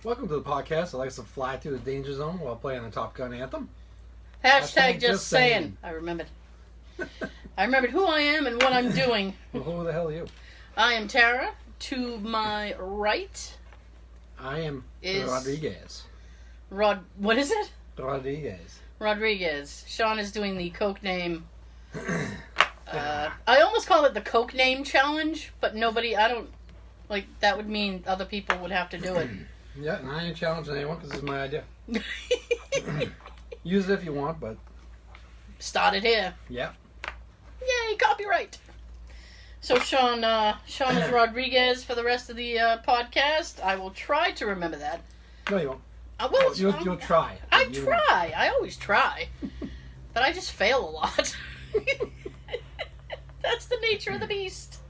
Welcome to the podcast that likes to fly through the danger zone while playing the Top Gun anthem. #JustSaying. I remembered. I remembered who I am and what I'm doing. Well, who the hell are you? I am Tara. To my right I am is Rodriquez. What is it? Rodriquez. Rodriquez. Sean is doing the Coke name. I almost call it the Coke name challenge, but that would mean other people would have to do it. Yeah, and I ain't challenging anyone because this is my idea. Use it if you want, but... Started here. Yeah. Yay, copyright. So Sean is Rodriguez for the rest of the podcast. I will try to remember that. No, you won't. You'll try. I try. I always try. But I just fail a lot. That's the nature of the beast.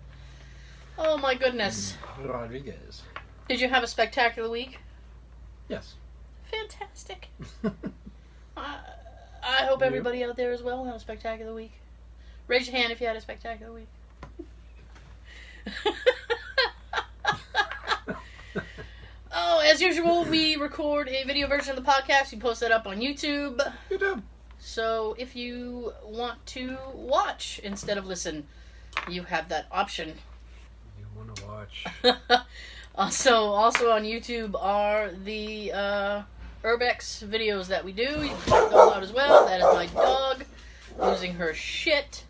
Oh my goodness. Rodriguez. Did you have a spectacular week? Yes. Fantastic. I hope everybody out there as well had a spectacular week. Raise your hand if you had a spectacular week. Oh, as usual, we record a video version of the podcast. We post that up on YouTube. YouTube. So if you want to watch instead of listen, you have that option. You want to watch. Also on YouTube are the Urbex videos that we do. You can check those out as well. That is my dog losing her shit.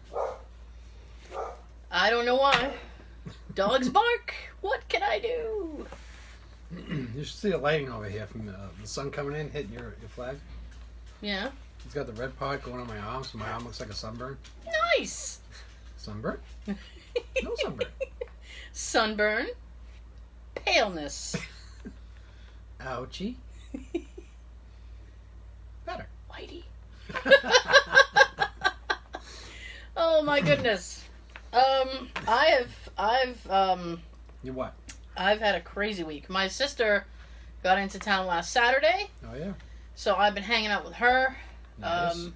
I don't know why. Dogs bark. What can I do? You should see the lighting over here from the sun coming in, hitting your flag. Yeah. It's got the red part going on my arm, so my arm looks like a sunburn. Nice. Sunburn? No sunburn. Sunburn. Paleness. Ouchie. Better. Whitey. Oh my goodness. You what? I've had a crazy week. My sister got into town last Saturday. Oh yeah. So I've been hanging out with her. Nice.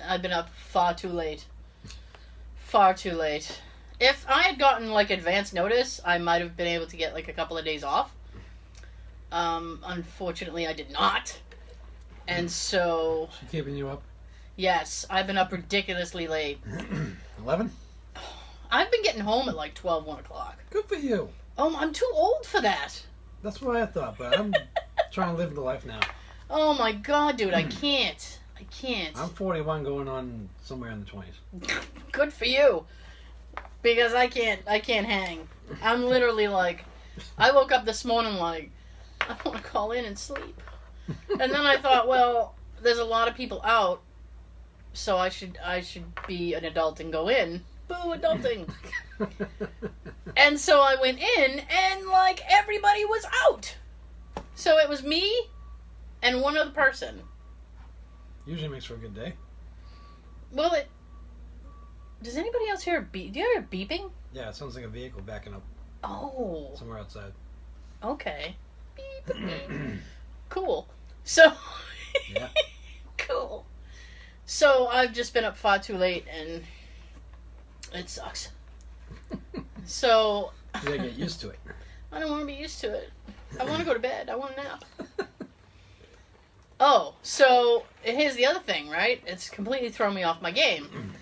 I've been up far too late. Far too late. If I had gotten advance notice, I might have been able to get a couple of days off. Unfortunately, I did not. And so... She keeping you up? Yes, I've been up ridiculously late. 11? I've been getting home at 12, 1 o'clock. Good for you. Oh, I'm too old for that. That's what I thought, but I'm trying to live the life now. Oh my god, dude, I can't. I'm 41 going on somewhere in the 20s. Good for you. Because I can't hang. I'm literally I woke up this morning I want to call in and sleep. And then I thought, well, there's a lot of people out, so I should be an adult and go in. Boo, adulting. And so I went in, and everybody was out. So it was me and one other person. Usually makes for a good day. Well, does anybody else hear a beep? Do you hear a beeping? Yeah, it sounds like a vehicle backing up. Oh. Somewhere outside. Okay. Beep. Cool. So. Yeah. Cool. So I've just been up far too late, and it sucks. So. You gotta get used to it. I don't want to be used to it. I want to go to bed. I want a nap. Oh, so here's the other thing, right? It's completely thrown me off my game.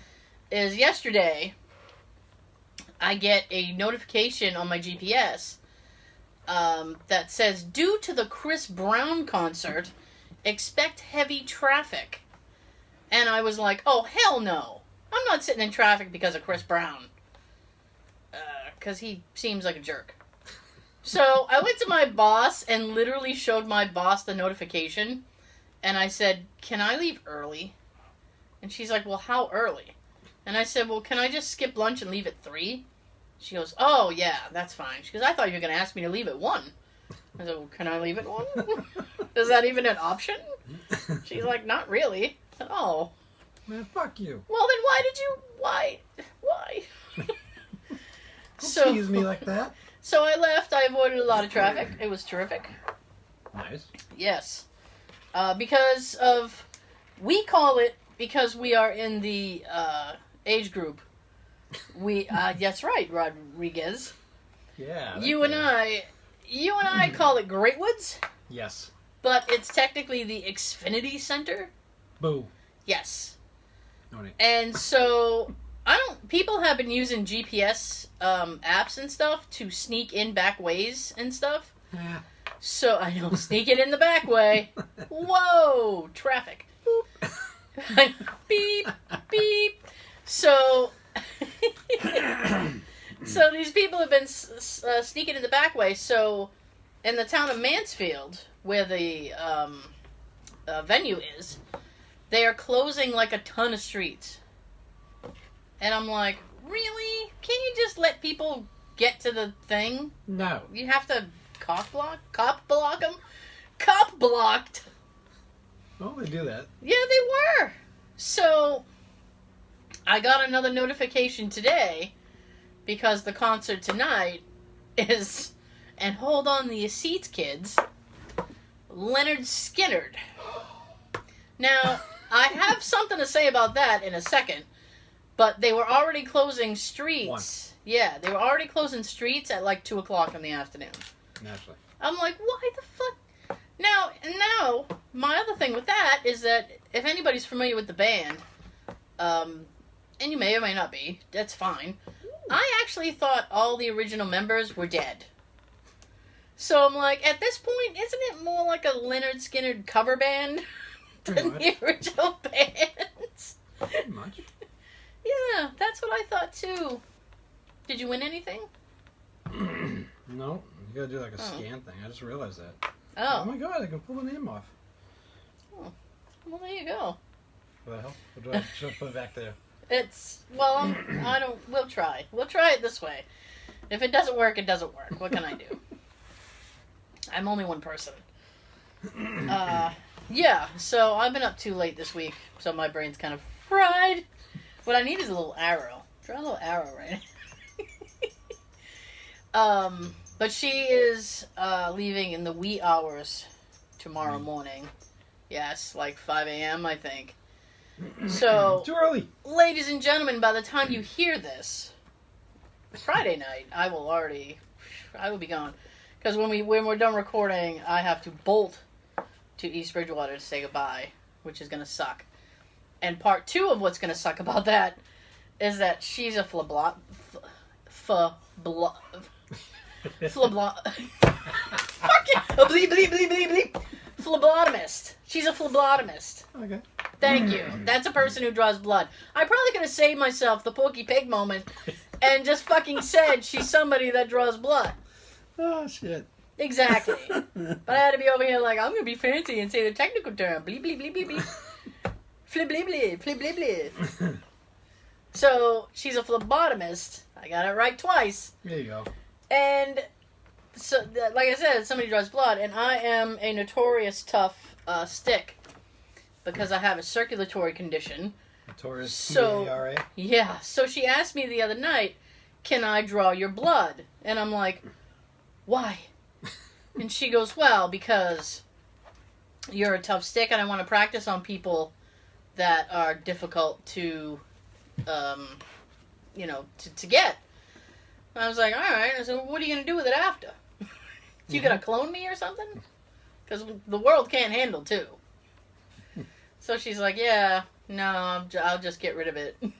Is yesterday, I get a notification on my GPS that says, due to the Chris Brown concert, expect heavy traffic. And I was like, oh, hell no. I'm not sitting in traffic because of Chris Brown. Because he seems like a jerk. So I went to my boss and literally showed my boss the notification. And I said, can I leave early? And she's like, well, how early? And I said, well, can I just skip lunch and leave at 3? She goes, oh, yeah, that's fine. She goes, I thought you were going to ask me to leave at 1. I said, well, can I leave at 1? Is that even an option? She's like, not really. I said, oh. Man, fuck you. Well, then why? Don't tease me like that. So I left. I avoided a lot of traffic. It was terrific. Nice. Yes. Because we call it, because we are in the age group. That's right, Rodriguez. Yeah. You and I call it Great Woods. Yes. But it's technically the Xfinity Center. Boo. Yes. No need. And so people have been using GPS apps and stuff to sneak in back ways and stuff. Yeah. So I know, sneak it in the back way. Whoa, traffic. Boop. Beep, beep. So, so these people have been sneaking in the back way. So, in the town of Mansfield, where the venue is, they are closing like a ton of streets. And I'm like, really? Can't you just let people get to the thing? No. You have to cop block them? Cop blocked. Well, they do that. Yeah, they were. So, I got another notification today because the concert tonight is, and hold on to your seats, kids, Leonard Skinnerd. Now, I have something to say about that in a second, but they were already closing streets. Once. Yeah, they were already closing streets at like 2 o'clock in the afternoon. Naturally. I'm like, why the fuck? Now, my other thing with that is that if anybody's familiar with the band, and you may or may not be, that's fine. I actually thought all the original members were dead. So I'm like, at this point, isn't it more like a Leonard Skinnerd cover band than the original bands? Pretty much. Yeah, that's what I thought too. Did you win anything? No, you gotta do like a scan thing. I just realized that. Oh. Oh my god, I can pull the name off. Oh. Well, there you go. What the hell? Or do I should I put it back there? We'll try. We'll try it this way. If it doesn't work, it doesn't work. What can I do? I'm only one person. Yeah, so I've been up too late this week, so my brain's kind of fried. What I need is a little arrow. Draw a little arrow right but she is leaving in the wee hours tomorrow morning. Yes, like 5 a.m., I think. So, too early. Ladies and gentlemen, by the time you hear this, Friday night, I will be gone. Because when we're done recording, I have to bolt to East Bridgewater to say goodbye, which is going to suck. And part 2 of what's going to suck about that is that she's a phlebotomist. She's a phlebotomist. Okay. Thank you. That's a person who draws blood. I probably could have saved myself the Porky Pig moment and just fucking said she's somebody that draws blood. Oh, shit. Exactly. But I had to be over here like, I'm going to be fancy and say the technical term. Bleep, bleep, bleep, bleep, bleep. Flip, bleep, bleep, flip, bleep, bleep. So, she's a phlebotomist. I got it right twice. There you go. And, so, like I said, somebody draws blood, and I am a notorious tough stick because I have a circulatory condition. Notorious So, T-A-R-A? yeah. So she asked me the other night, can I draw your blood? And I'm like, why? And she goes, well, because you're a tough stick and I want to practice on people that are difficult to, to get. And I was like, all right. I said, well, what are you going to do with it after? You going to clone me or something? Because the world can't handle two. So she's like, yeah, no, I'll just get rid of it. I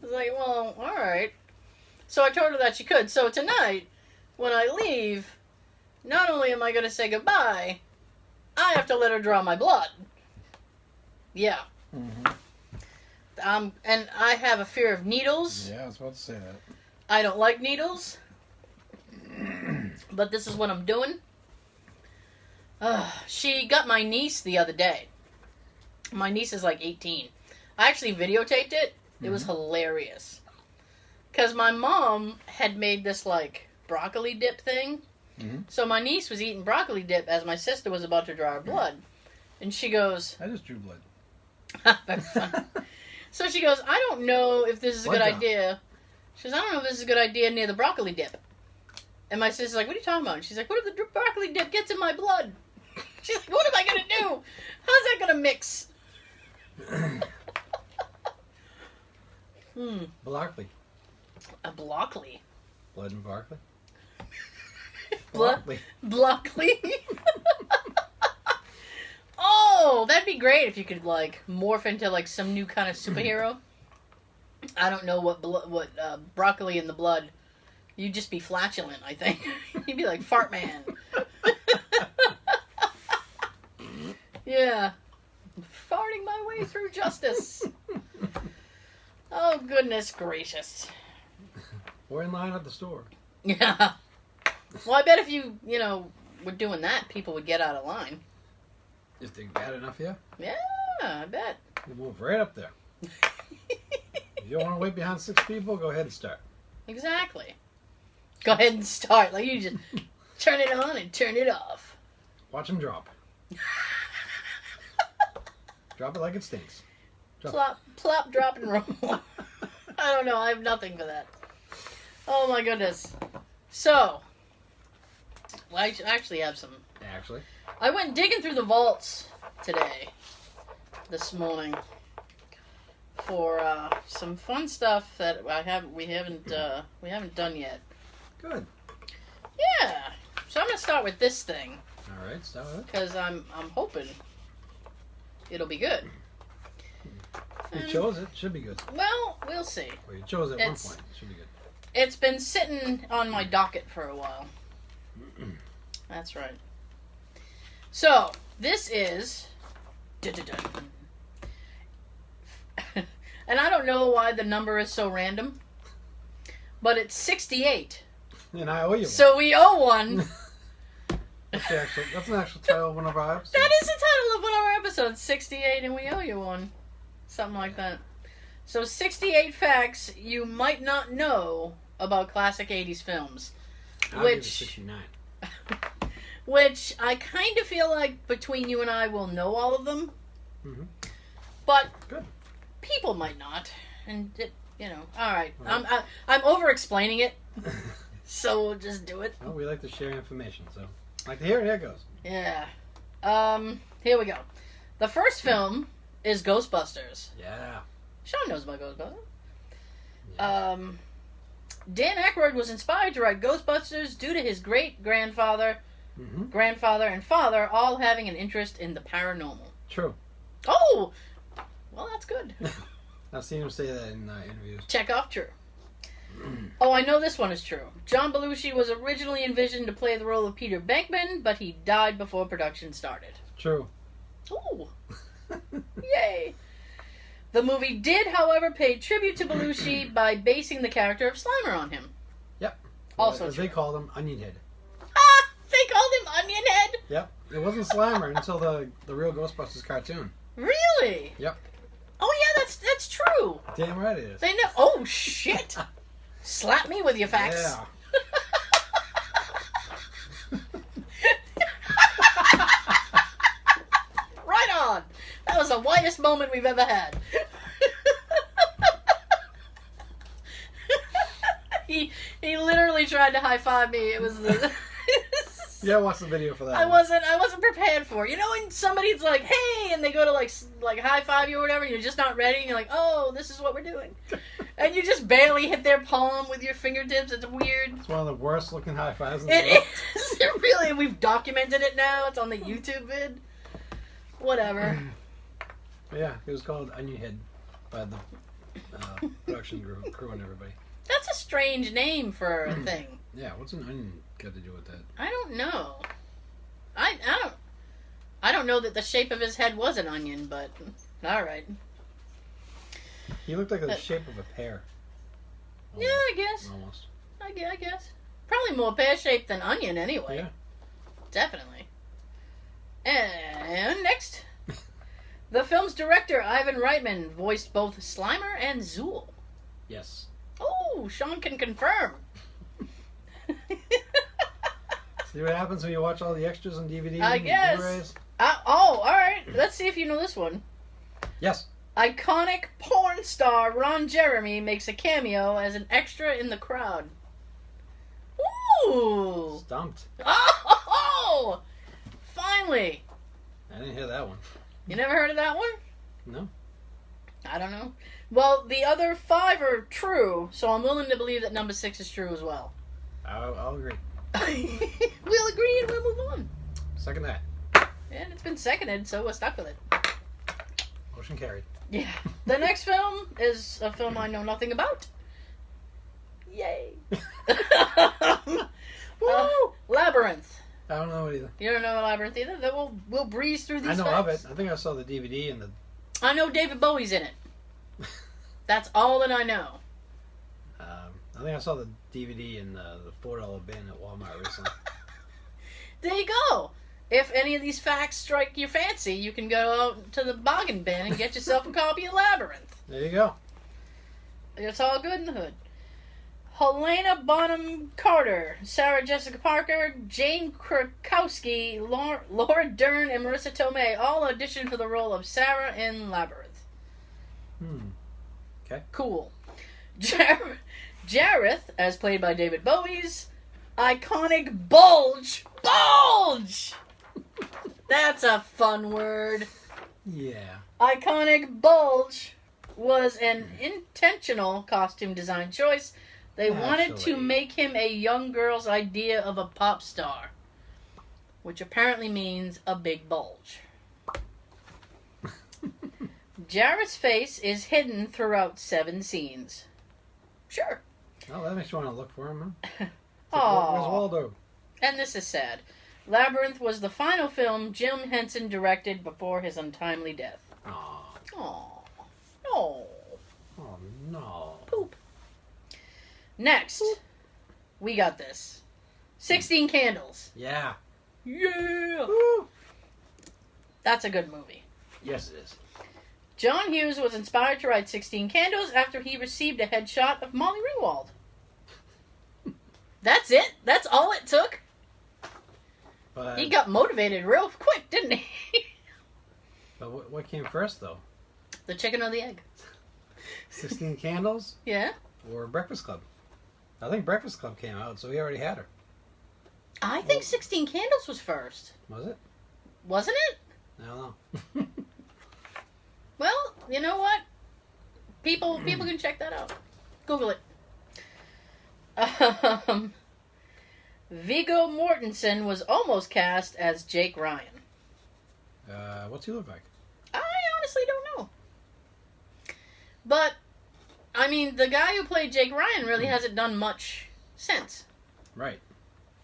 was like, well, all right. So I told her that she could. So tonight, when I leave, not only am I going to say goodbye, I have to let her draw my blood. Yeah. Mm-hmm. And I have a fear of needles. Yeah, I was about to say that. I don't like needles. But this is what I'm doing. She got my niece the other day. My niece is like 18. I actually videotaped it. It was hilarious. Because my mom had made this, like, broccoli dip thing. Mm-hmm. So my niece was eating broccoli dip as my sister was about to draw her blood. And she goes... I just drew blood. Very fun. So she goes, I don't know if this is a good idea. She goes, I don't know if this is a good idea near the broccoli dip. And my sister's like, what are you talking about? And she's like, what if the broccoli dip gets in my blood? She's like, what am I going to do? How's that going to mix? Broccoli. A broccoli. Blood and broccoli? Broccoli. Oh, that'd be great if you could, like, morph into, like, some new kind of superhero. I don't know what broccoli in the blood. You'd just be flatulent, I think. You'd be like Fart Man. Yeah. Farting my way through justice. Oh, goodness gracious. We're in line at the store. Yeah. Well, I bet if you were doing that, people would get out of line. If they got enough here? Yeah, I bet. You move right up there. If you don't want to wait behind 6 people, go ahead and start. Exactly. Go ahead and start. Like, you just turn it on and turn it off. Watch them drop. Drop it like it stinks. Plop, drop, and roll. I don't know. I have nothing for that. Oh, my goodness. So, well, I actually have some. Actually? I went digging through the vaults this morning, for some fun stuff that we haven't done yet. Good. Yeah. So I'm gonna start with this thing. All right, start with it. Because I'm hoping it'll be good. You chose it. Should be good. Well, we'll see. Well, you chose it at one point. It should be good. It's been sitting on my docket for a while. That's right. So, this is... And I don't know why the number is so random, but it's 68. And I owe you one. So we owe one. That's an actual title of one of our episodes. That is the title of one of our episodes, 68, and we owe you one. Something like that. So 68 facts you might not know about classic 80s films. I'll give it 69. Which I kind of feel like between you and I will know all of them. Mm-hmm. But good. People might not. And, all right. I'm over-explaining it. So we'll just do it. Well, we like to share information, so like to hear it. Here it goes. Yeah. Here we go. The first film is Ghostbusters. Yeah. Sean knows about Ghostbusters. Yeah. Dan Aykroyd was inspired to write Ghostbusters due to his great-grandfather, grandfather, and father all having an interest in the paranormal. True. Oh! Well, that's good. I've seen him say that in interviews. Check off true. Oh, I know this one is true. John Belushi was originally envisioned to play the role of Peter Venkman, but he died before production started. True. Ooh. Yay. The movie did, however, pay tribute to Belushi by basing the character of Slimer on him. Yep. Also as true. they called him, Onion Head. Ah! They called him Onion Head? Yep. It wasn't Slimer until the real Ghostbusters cartoon. Really? Yep. Oh, yeah, that's true. Damn right it is. They know. Oh, shit. Slap me with your facts. Yeah. Right on. That was the whitest moment we've ever had. He literally tried to high five me. It was the Yeah, watch the video for that. I wasn't prepared for it. You know when somebody's like, "Hey," and they go to like high five you or whatever, and you're just not ready, and you're like, "Oh, this is what we're doing," and you just barely hit their palm with your fingertips. It's weird. It's one of the worst looking high fives in the It world. is. It really. We've documented it now. It's on the YouTube vid. Whatever. Yeah, it was called Onion Head by the production crew and everybody. That's a strange name for a thing. Yeah, what's an onion got to do with that? I don't know. I don't know that the shape of his head was an onion, but all right. He looked like the shape of a pear. Yeah, I guess. Almost. I guess. Probably more pear-shaped than onion anyway. Yeah. Definitely. And next. The film's director, Ivan Reitman, voiced both Slimer and Zool. Yes. Oh, Sean can confirm. See what happens when you watch all the extras on DVD I and guess. Blu-rays? All right. Let's see if you know this one. Yes. Iconic porn star Ron Jeremy makes a cameo as an extra in the crowd. Ooh! Stumped. Oh! Finally! I didn't hear that one. You never heard of that one? No. I don't know. Well, the other 5 are true, so I'm willing to believe that number 6 is true as well. I'll agree. We'll agree and we'll move on. Second that. And it's been seconded, so we're stuck with it. Motion carried. Yeah. The next film is a film I know nothing about. Yay. Labyrinth. I don't know it either. You don't know Labyrinth either? Then we'll breeze through these I know facts. of it. I think I saw the DVD and the... I know David Bowie's in it. That's all that I know. I think I saw the DVD in the $4 bin at Walmart recently. There you go. If any of these facts strike your fancy, you can go out to the bargain bin and get yourself a copy of Labyrinth. There you go. It's all good in the hood. Helena Bonham Carter, Sarah Jessica Parker, Jane Krakowski, Laura Dern, and Marissa Tomei all auditioned for the role of Sarah in Labyrinth. Okay. Cool. Jareth, as played by David Bowie's iconic bulge. Bulge! That's a fun word. Yeah. Iconic bulge was an intentional costume design choice. They wanted to make him a young girl's idea of a pop star, which apparently means a big bulge. Jareth's face is hidden throughout 7 scenes. Sure. Oh, that makes you want to look for him, huh? Aww. Where's Waldo? And this is sad. Labyrinth was the final film Jim Henson directed before his untimely death. Aww. Aww. No. Oh, no. Poop. Next, we got this. 16 Candles. Yeah. Yeah. Woo. That's a good movie. Yes, it is. John Hughes was inspired to write 16 Candles after he received a headshot of Molly Ringwald. That's it? That's all it took? But, He got motivated real quick, didn't he? but what came first, though? The chicken or the egg? 16 Candles Yeah? or Breakfast Club? I think Breakfast Club came out, so he already had her. I think 16 Candles was first. Was it? Wasn't it? I don't know. Well, you know what? People can check that out. Google it. Viggo Mortensen was almost cast as Jake Ryan. What's he look like? I honestly don't know. But, I mean, the guy who played Jake Ryan really hasn't done much since. Right.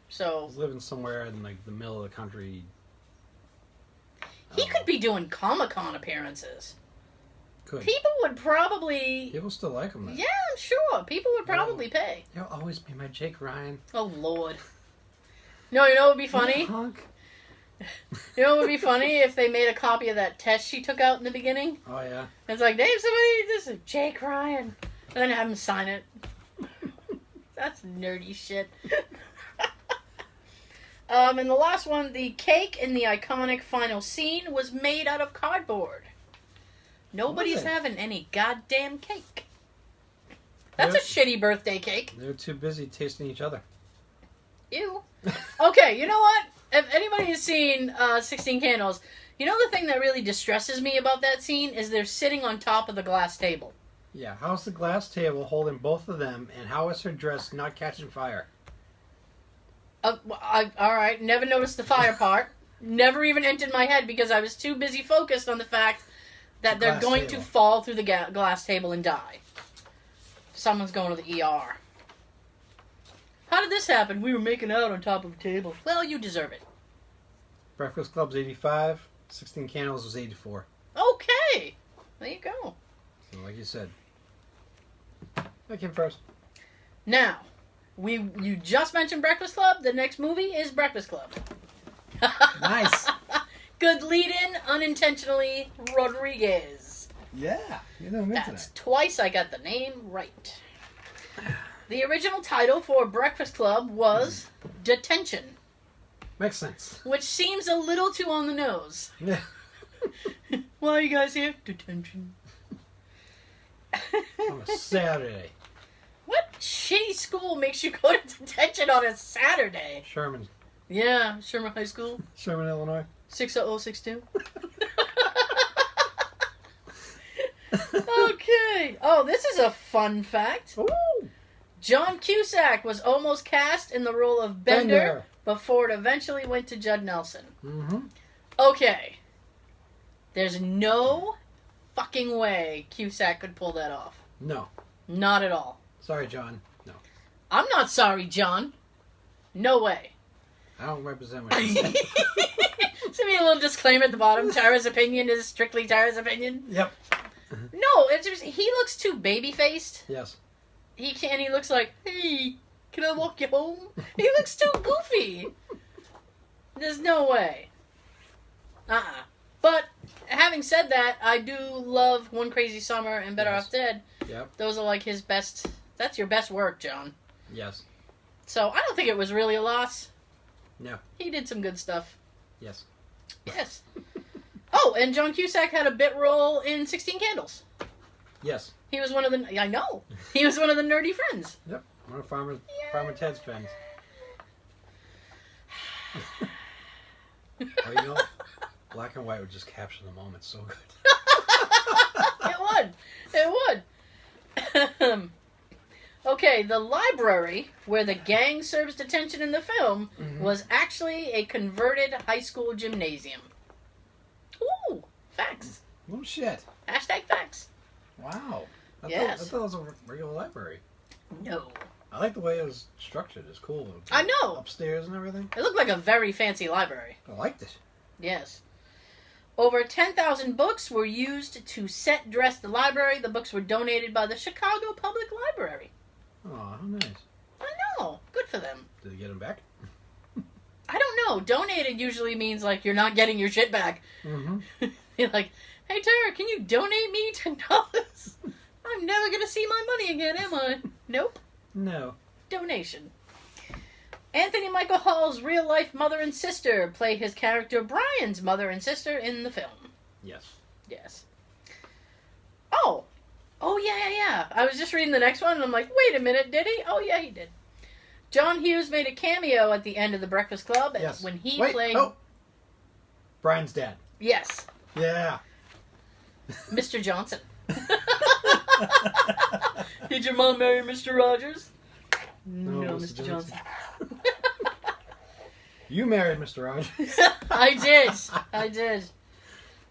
So, He's living somewhere in like the middle of the country. he could be doing Comic-Con appearances. Could. People would probably... People still like him, though. Yeah, I'm sure. People would probably pay. He'll always be my Jake Ryan. Oh, Lord. No, you know what would be funny? Honk. You know what would be funny if they made a copy of that test she took out in the beginning? Oh, yeah. It's like, name somebody, this is Jake Ryan. And then have him sign it. That's nerdy shit. And the last one, the cake in the iconic final scene was made out of cardboard. Nobody's having any goddamn cake. That's a shitty birthday cake. They're too busy tasting each other. Ew. Okay, you know what? If anybody has seen 16 Candles, you know the thing that really distresses me about that scene is they're sitting on top of the glass table. Yeah, how's the glass table holding both of them, and how is her dress not catching fire? Alright, never noticed the fire part. Never even entered my head because I was too busy focused on the fact that they're going to fall through the glass table and die. Someone's going to the ER. How did this happen? We were making out on top of a table. Well, you deserve it. Breakfast Club's 85, 16 Candles was 84. Okay. There you go. So, like you said, that came first. Now, you just mentioned Breakfast Club. The next movie is Breakfast Club. Nice. Good lead-in, unintentionally, Rodriquez. Yeah, you didn't mention That's that. twice I got the name right. The original title for Breakfast Club was Detention, Makes sense. which seems a little too on the nose. Yeah. Why are you guys here? Detention. On a Saturday. What shitty school makes you go to detention on a Saturday? Sherman, Yeah, Sherman High School, Illinois. 60062. Okay. Oh, this is a fun fact. Ooh. John Cusack was almost cast in the role of Bender before it eventually went to Judd Nelson. Mm-hmm. Okay. There's no fucking way Cusack could pull that off. No. Not at all. Sorry, John. No. I'm not sorry, John. No way. I don't represent what you said. Send me a little disclaimer at the bottom. Tara's opinion is strictly Tara's opinion. Yep. No, it's just, he looks too baby-faced. Yes. He looks like, hey, can I walk you home? He looks too goofy. There's no way. But, having said that, I do love One Crazy Summer and Better Off Dead. Yep. Those are like his best, that's your best work, John. Yes. So, I don't think it was really a loss. No. He did some good stuff. Yes. Yes. Oh, and John Cusack had a bit role in 16 Candles. Yes. He was one of the, I know, he was one of the nerdy friends. Yep. One of Farmer Ted's friends. Oh, you know, black and white would just capture the moment so good. It would. Okay, the library where the gang serves detention in the film was actually a converted high school gymnasium. Ooh, facts. Oh, shit. Hashtag facts. Wow. I Yes. thought it was a regular library. No. I like the way it was structured. It's cool. I know. Upstairs and everything. It looked like a very fancy library. I liked it. Yes. Over 10,000 books were used to set dress the library. The books were donated by the Chicago Public Library. Oh, how nice. I know. Good for them. Did they get them back? I don't know. Donated usually means, like, you're not getting your shit back. Mm-hmm. You're like, hey, Tara, can you donate me $10? I'm never going to see my money again, am I? Nope. No. Donation. Anthony Michael Hall's real-life mother and sister play his character Brian's mother and sister in the film. Yes. Yes. Oh, yeah. I was just reading the next one, and I'm like, wait a minute, did he? Oh, yeah, he did. John Hughes made a cameo at the end of The Breakfast Club Yes. when he Wait, played... Oh. Brian's dad. Yes. Yeah. Mr. Johnson. Did your mom marry Mr. Rogers? No, Mr. Johnson. You married Mr. Rogers. I did.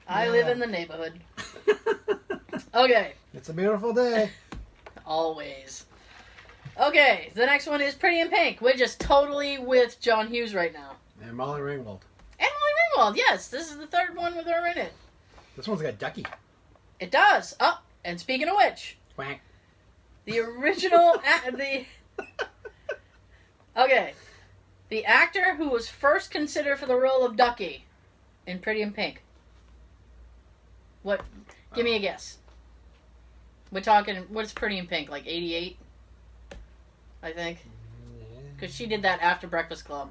I live in the neighborhood. Okay. It's a beautiful day. Always. Okay, the next one is Pretty in Pink. We're just totally with John Hughes right now. And Molly Ringwald. And Molly Ringwald, yes. This is the third one with her in it. This one's got Ducky. It does. Oh, and speaking of which, Quack. the original... Okay. The actor who was first considered for the role of Ducky in Pretty in Pink. What? Give me a guess. We're talking... What's Pretty in Pink? Like 88? I think. Because she did that after Breakfast Club.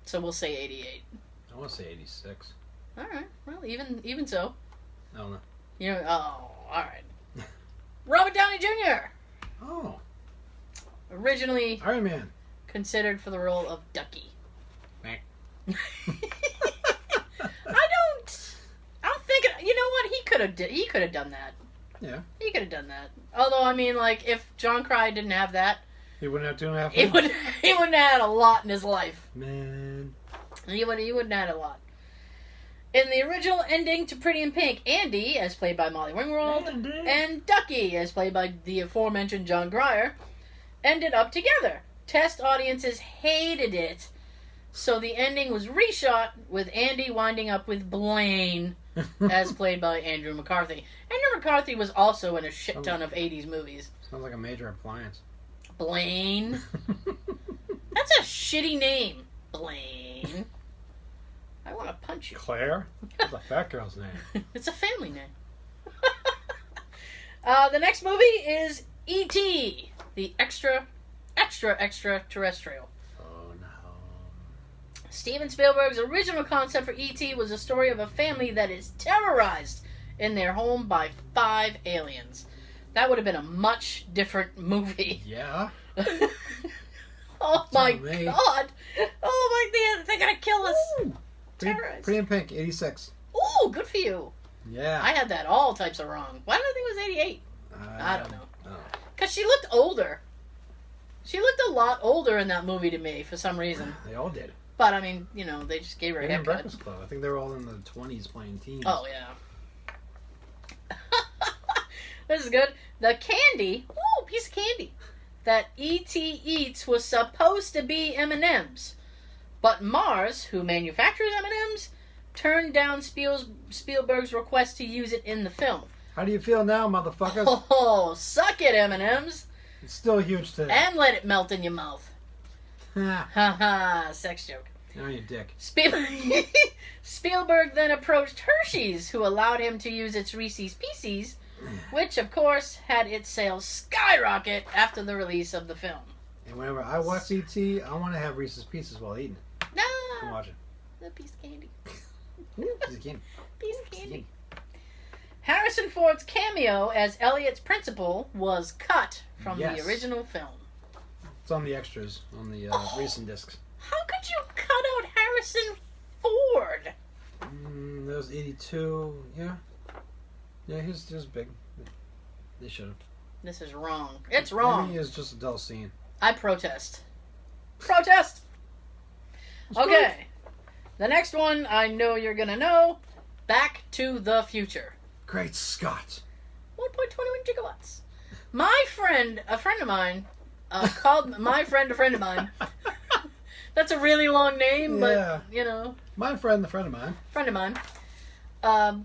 So we'll say 88. I want to say 86. Alright. Well, even so. I don't know. You know, oh, alright. Robert Downey Jr. Oh. Originally Iron Man. considered for the role of Ducky. Quack. I don't think you know what, he could have done that. Yeah. He could have done that. Although, I mean, like, if John Crye didn't have that, He wouldn't have 2.5 he wouldn't have had a lot in his life. Man. He wouldn't have had a lot. In the original ending to Pretty in Pink, Andy, as played by Molly Ringwald, and Ducky, as played by the aforementioned John Cryer, ended up together. Test audiences hated it, so the ending was reshot with Andy winding up with Blaine, as played by Andrew McCarthy. Andrew McCarthy was also in a shit ton of 80s movies. Sounds like a major appliance. Blaine. That's a shitty name. Blaine. I want to punch you. Claire? That's a fat girl's name. It's a family name. The next movie is E.T., the extraterrestrial. Oh no. Steven Spielberg's original concept for E.T. was a story of a family that is terrorized in their home by 5 aliens. That would have been a much different movie. Yeah. Oh my Tell me. god! Oh my god, they're gonna kill us! Terrorized. Pretty in Pink, 86. Ooh, good for you. Yeah. I had that all types of wrong. Why did I think it was 88? I don't know. Oh. Because she looked older. She looked a lot older in that movie to me for some reason. They all did. But, I mean, you know, they just gave her a They didn't haircut. Breakfast Club. I think they were all in the 20s playing teams. Oh, yeah. This is good. The candy, ooh, piece of candy, that E.T. eats was supposed to be M&M's. But Mars, who manufactures M&M's, turned down Spielberg's request to use it in the film. How do you feel now, motherfuckers? Oh, suck it, M&M's. It's still huge today. And let it melt in your mouth. Ha ha, sex joke. Oh, you dick. Spielberg then approached Hershey's, who allowed him to use its Reese's Pieces, which, of course, had its sales skyrocket after the release of the film. And whenever I watch E.T., I want to have Reese's Pieces while eating it. I'm No, watching. the piece of candy. Piece of candy. Piece of candy. Harrison Ford's cameo as Elliot's principal was cut from the original film. It's on the extras, on the recent discs. How could you cut out Harrison Ford? That was 82, yeah. Yeah, he was big. They should have. This is wrong. It's wrong. Maybe it's just a dull scene. I protest. Protest! Okay. The next one I know you're going to know. Back to the Future. Great Scott. 1.21 gigawatts. My friend, a friend of mine, called my friend a friend of mine. That's a really long name, but, you know. My friend, the friend of mine. Friend of mine.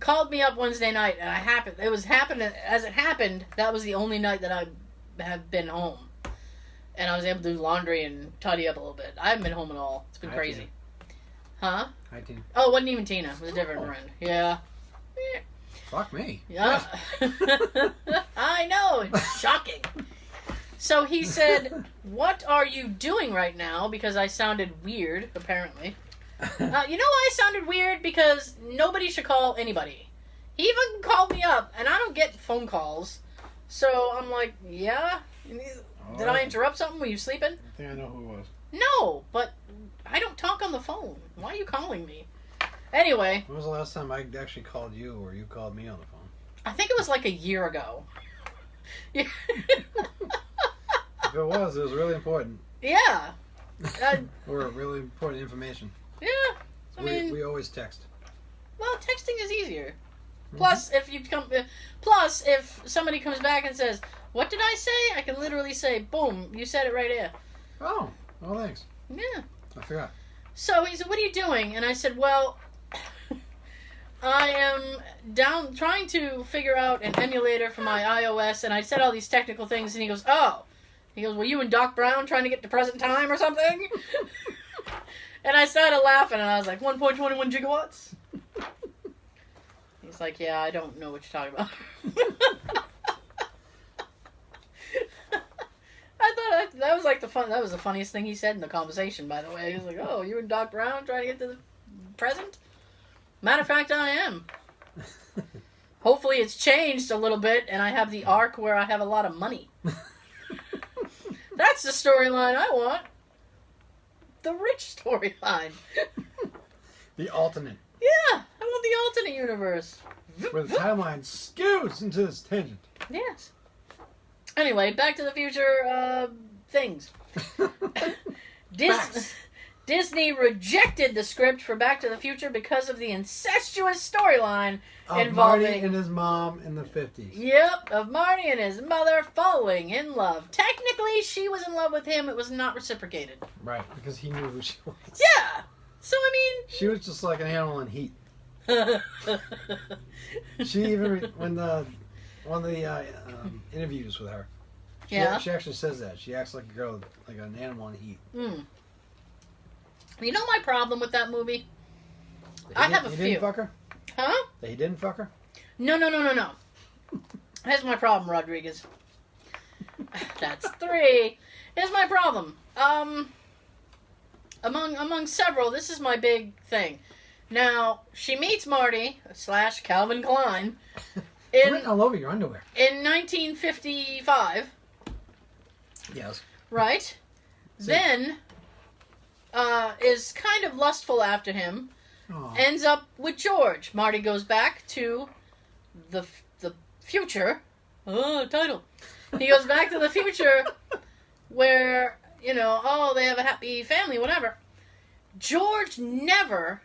Called me up Wednesday night, and as it happened, that was the only night that I have been home. And I was able to do laundry and tidy up a little bit. I haven't been home at all. It's been crazy. Tina. Huh? Hi, Tina. Oh, it wasn't even Tina. It was a different friend. Yeah. Fuck me. Yeah. I know. It's shocking. So he said, "What are you doing right now?" Because I sounded weird, apparently. You know why I sounded weird? Because nobody should call anybody. He even called me up, and I don't get phone calls. So I'm like, yeah? Did I interrupt something? Were you sleeping? I think I know who it was. No, but I don't talk on the phone. Why are you calling me? Anyway. When was the last time I actually called you or you called me on the phone? I think it was like a year ago. If it was really important. Yeah. Or really important information. Yeah. I mean, we always text. Well, texting is easier. Plus, if somebody comes back and says, "What did I say?" I can literally say, "Boom, you said it right here." Oh, well, thanks. Yeah. I forgot. So he said, "What are you doing?" And I said, "Well, I am trying to figure out an emulator for my iOS," and I said all these technical things, and he goes, "Oh." He goes, "Were you and Doc Brown trying to get to present time or something?" And I started laughing, and I was like, 1.21 gigawatts? He's like, "Yeah, I don't know what you're talking about." I thought that was like that was the funniest thing he said in the conversation, by the way. He was like, "Oh, you and Doc Brown trying to get to the present?" Matter of fact, I am. Hopefully it's changed a little bit, and I have the arc where I have a lot of money. That's the storyline I want. The rich storyline. The alternate. Yeah, I want the alternate universe. Where the timeline skews into this tangent. Yes. Anyway, Back to the Future things. Disney rejected the script for Back to the Future because of the incestuous storyline involving Marty and his mom in the 50s. Yep, of Marty and his mother falling in love. Technically, she was in love with him. It was not reciprocated. Right, because he knew who she was. Yeah. So, I mean... She was just like an animal in heat. She even, when one of the interviews with her, she actually says that. She acts like a girl, like an animal in heat. You know my problem with that movie? I have a few. He didn't fuck her? Huh? That he didn't fuck her? No. Here's my problem, Rodriquez. That's 3. Here's my problem. Among several, this is my big thing. Now, she meets Marty / Calvin Klein It's written all over your underwear. In 1955. Yes. Right? Then is kind of lustful after him. Aww. Ends up with George. Marty goes back to the future. Title. He goes back to the future where, they have a happy family, whatever. George never,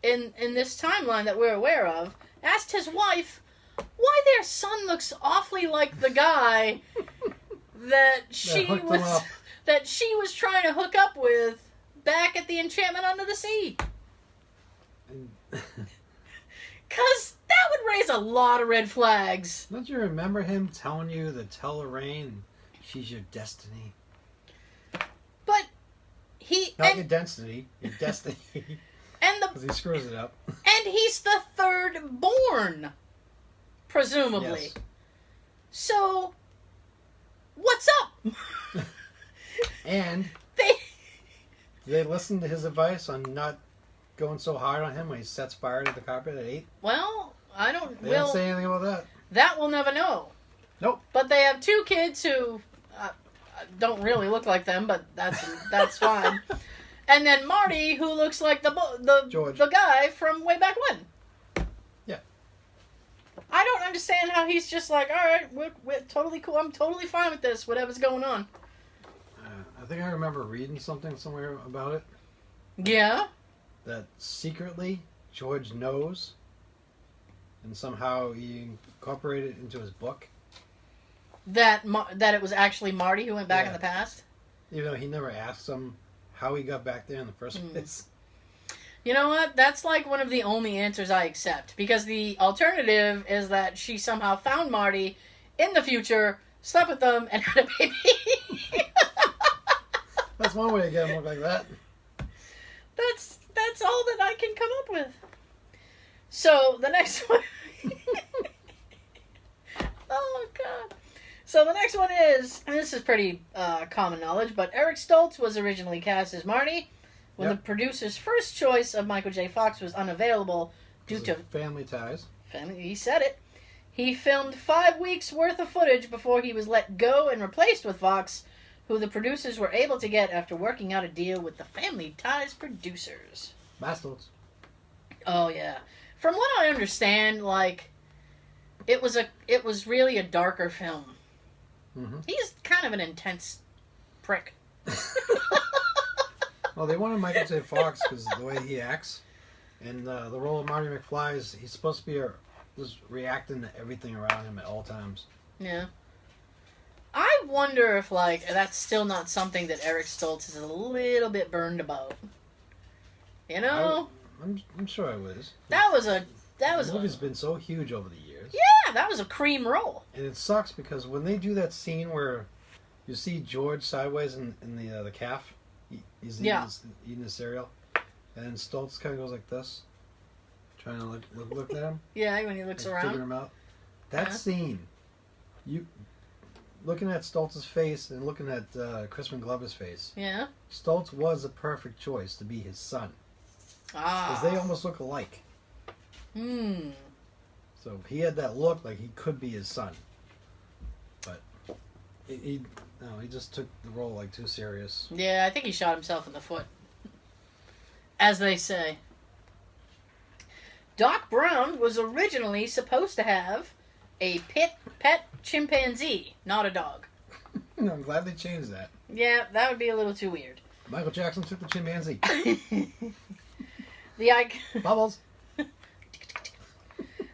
in this timeline that we're aware of, asked his wife why their son looks awfully like the guy that she was trying to hook up with back at the Enchantment Under the Sea. Because that would raise a lot of red flags. Don't you remember him telling you to tell Lorraine she's your destiny? But Not your destiny, your destiny. Because he screws it up. And he's the third born, presumably. Yes. So, what's up? And they listen to his advice on not going so hard on him when he sets fire to the carpet at 8? Well, I don't... They don't say anything about that. That we'll never know. Nope. But they have 2 kids who don't really look like them, but that's fine. And then Marty, who looks like the guy from way back when. Yeah. I don't understand how he's just like, all right, we're totally cool. I'm totally fine with this, whatever's going on. I think I remember reading something somewhere about it. Yeah? That secretly George knows, and somehow he incorporated it into his book. That it was actually Marty who went back in the past? Even though he never asked him how he got back there in the first place. You know what? That's like one of the only answers I accept. Because the alternative is that she somehow found Marty in the future, slept with them, and had a baby. That's one way to get him look like that. That's all that I can come up with. So, the next one... Oh, God. So, the next one is... And this is pretty common knowledge, but Eric Stoltz was originally cast as Marty when the producer's first choice of Michael J. Fox was unavailable due to... family ties. He said it. He filmed 5 weeks' worth of footage before he was let go and replaced with Fox, who the producers were able to get after working out a deal with the Family Ties producers. Bastards. Oh, yeah. From what I understand, like, it was really a darker film. Mm-hmm. He's kind of an intense prick. Well, they wanted Michael J. Fox because of the way he acts. And the role of Marty McFly is he's supposed to be just reacting to everything around him at all times. Yeah. I wonder if, like, that's still not something that Eric Stoltz is a little bit burned about. You know? I'm sure it was. The movie's been so huge over the years. Yeah, that was a cream role. And it sucks because when they do that scene where you see George sideways in the calf, he's eating the cereal, and then Stoltz kind of goes like this, trying to look at him. Yeah, when he looks around. Figure him out. That scene, looking at Stoltz's face and looking at Crispin Glover's face. Yeah. Stoltz was a perfect choice to be his son. Because they almost look alike. So he had that look like he could be his son. But he just took the role like too serious. Yeah, I think he shot himself in the foot. As they say. Doc Brown was originally supposed to have a pet chimpanzee, not a dog. I'm glad they changed that. Yeah, that would be a little too weird. Michael Jackson took the chimpanzee. Bubbles.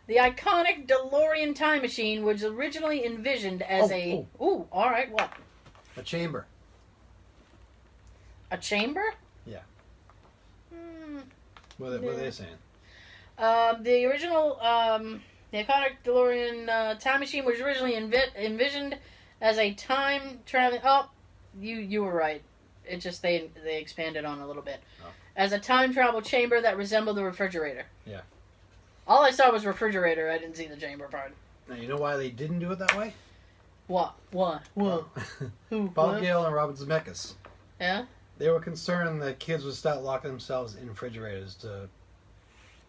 The iconic DeLorean time machine was originally envisioned as Ooh, alright, what? A chamber. A chamber? Yeah. What are they saying? The original, the iconic DeLorean time machine was originally envisioned as a time traveling... Oh, you were right. It just, they expanded on a little bit. Oh. As a time travel chamber that resembled a refrigerator. Yeah. All I saw was refrigerator. I didn't see the chamber part. Now, you know why they didn't do it that way? What? Who? Bob Gale and Robert Zemeckis. Yeah? They were concerned that kids would start locking themselves in refrigerators to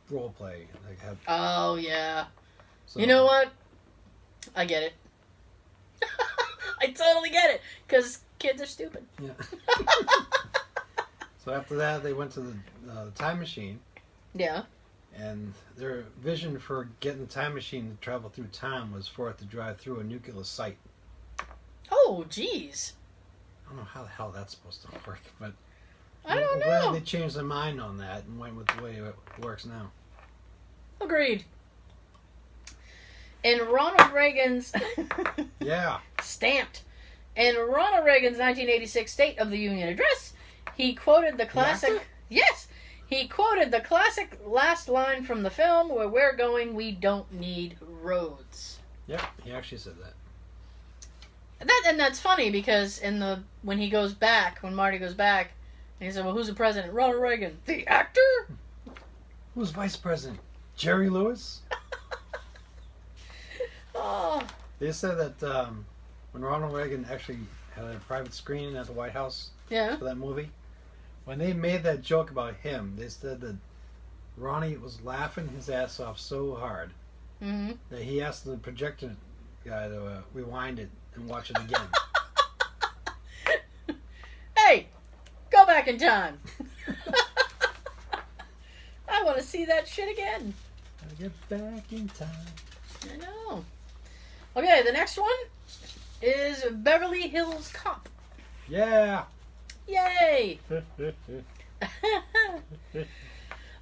role play. Oh, yeah. So, you know what? I get it. I totally get it. Because kids are stupid. Yeah. So after that, they went to the time machine. Yeah. And their vision for getting the time machine to travel through time was for it to drive through a nuclear site. Oh, jeez. I don't know how the hell that's supposed to work, but... I don't I'm know. glad they changed their mind on that and went with the way it works now. Agreed. In Ronald Reagan's... Yeah. Stamped. In Ronald Reagan's 1986 State of the Union address, he quoted the classic... actor? Yes! He quoted the classic last line from the film, "Where we're going, we don't need roads." Yep, he actually said that. And that's funny because when he goes back, when Marty goes back, and he said, "Well, who's the president?" "Ronald Reagan." "The actor?" Who's vice president? Jerry Lewis? Oh. They said that when Ronald Reagan actually had a private screening at the White House Yeah. for that movie, when they made that joke about him, they said that Ronnie was laughing his ass off so hard Mm-hmm. that he asked the projector guy to rewind it and watch it again. Hey, go back in time. I want to see that shit again. Gotta get back in time. I know. Okay, the next one is Beverly Hills Cop. Yeah. Yay!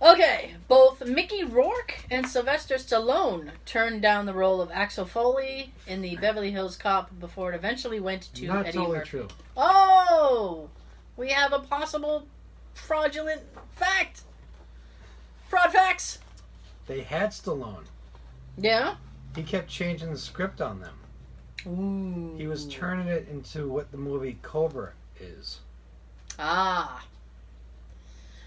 Okay, both Mickey Rourke and Sylvester Stallone turned down the role of Axel Foley in the Beverly Hills Cop before it eventually went to Not Eddie totally Murphy. true. Oh! We have a possible fraudulent fact. Fraud facts. They had Stallone. Yeah? He kept changing the script on them. Ooh. He was turning it into what the movie Cobra is. Ah.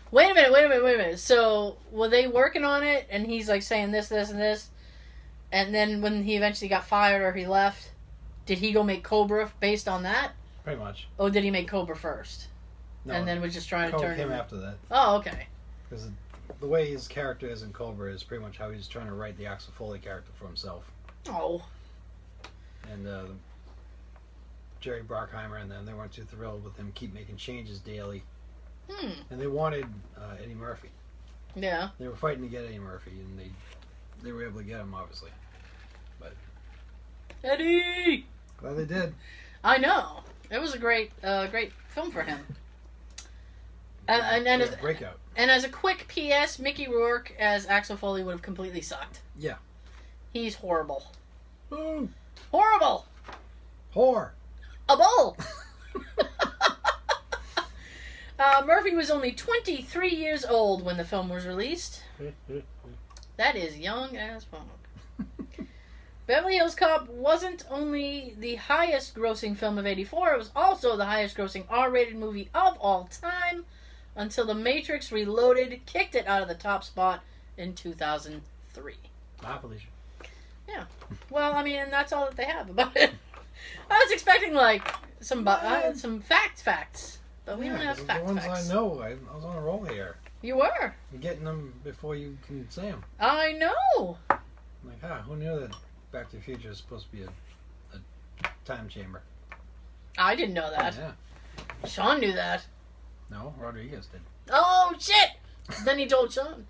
Wait a minute. So, were they working on it, and he's like saying this, this, and this, and then when he eventually got fired or he left, did he go make Cobra based on that? Pretty much. Or did he make Cobra first? No, And then was just trying to Cobra turn came him... after that. Oh, okay. Because the way his character is in Cobra is pretty much how he's trying to write the Axel Foley character for himself. Oh. And Jerry Bruckheimer and them, they weren't too thrilled with him keep making changes daily. And they wanted Eddie Murphy. Yeah. They were fighting to get Eddie Murphy, and they were able to get him, obviously. But Eddie! glad they did. I know. It was a great film for him. And Breakout. And as a quick P.S., Mickey Rourke as Axel Foley would have completely sucked. Yeah. He's horrible. Ooh. Horrible! Whore. A bull! Murphy was only 23 years old when the film was released. That is young as fuck. Beverly Hills Cop wasn't only the highest grossing film of '84, it was also the highest grossing R-rated movie of all time until The Matrix Reloaded kicked it out of the top spot in 2003. Bye, Felicia. Yeah. Well, I mean, that's all that they have about it. I was expecting, like, some facts. But we don't have facts. The ones I know, I was on a roll here. You were. You're getting them before you can say them. I know. Like, who knew that Back to the Future is supposed to be a time chamber? I didn't know that. Yeah. Sean knew that. No, Rodriguez did. Oh, shit! Then he told Sean.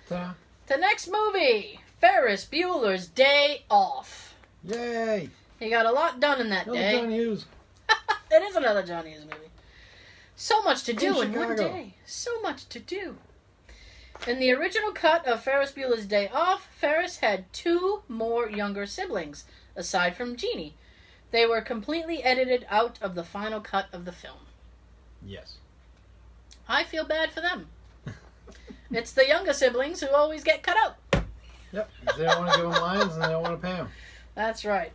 Ta. The next movie, Ferris Bueller's Day Off. Yay! He got a lot done in that Another day. John Hughes. It is another John Hughes movie. So much to do in one Chicago. day. So much to do. In the original cut of Ferris Bueller's Day Off, Ferris had 2 more younger siblings, aside from Jeannie. They were completely edited out of the final cut of the film. Yes. I feel bad for them. It's the younger siblings who always get cut out. Yep. If they don't want to give them lines, and they don't want to pay them. That's right.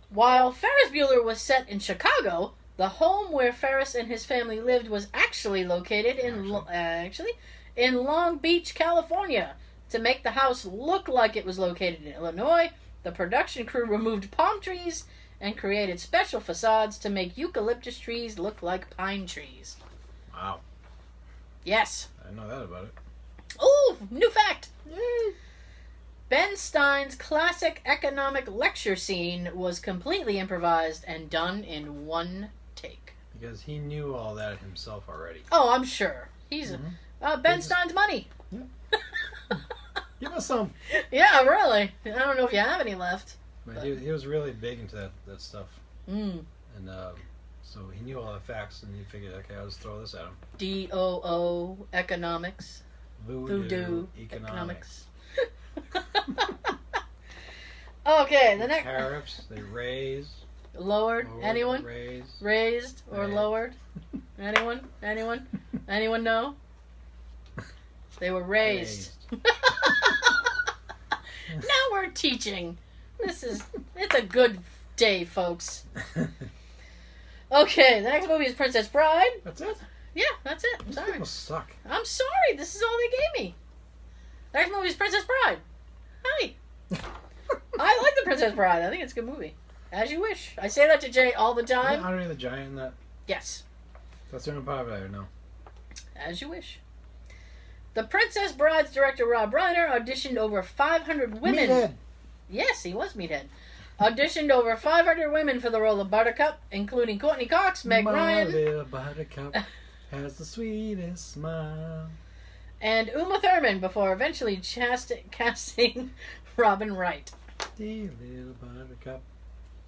While Ferris Bueller was set in Chicago, the home where Ferris and his family lived was actually located in Long Beach, California. To make the house look like it was located in Illinois, the production crew removed palm trees and created special facades to make eucalyptus trees look like pine trees. Wow. Yes. I didn't know that about it. Ooh, new fact. Yay! Ben Stein's classic economic lecture scene was completely improvised and done in one take. Because he knew all that himself already. Oh, I'm sure. He's Ben Stein's money. Yeah. Give us some. Yeah, really. I don't know if you have any left. But he was really big into that stuff. Mm. And So he knew all the facts, and he figured, okay, I'll just throw this at him. DOO economics. Voodoo economics. Okay, the next. Tariffs, they raised. Lowered. Anyone? Raised or lowered? Anyone? Anyone know? They were raised. Now we're teaching. It's a good day, folks. Okay, the next movie is Princess Bride. That's it? Yeah, that's it. I'm sorry. People suck. I'm sorry. This is all they gave me. The next movie is Princess Bride. Hi. I like The Princess Bride. I think it's a good movie. As you wish. I say that to Jay all the time. Is Andre the Giant in that? Yes. That's the only part of it I know. As you wish. The Princess Bride's director Rob Reiner auditioned over 500 women. Meathead. Yes, he was Meathead. Auditioned over 500 women for the role of Buttercup, including Courtney Cox, Meg Ryan. My little Buttercup has the sweetest smile. And Uma Thurman before eventually casting Robin Wright. Dear little Buttercup,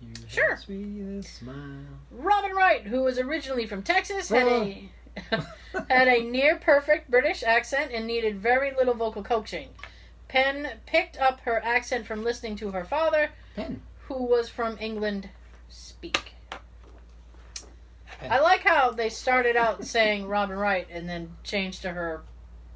you Sure. have the sweetest smile. Robin Wright, who was originally from Texas, had a near-perfect British accent and needed very little vocal coaching. Penn picked up her accent from listening to her father, who was from England, speak. Penn. I like how they started out saying Robin Wright and then changed to her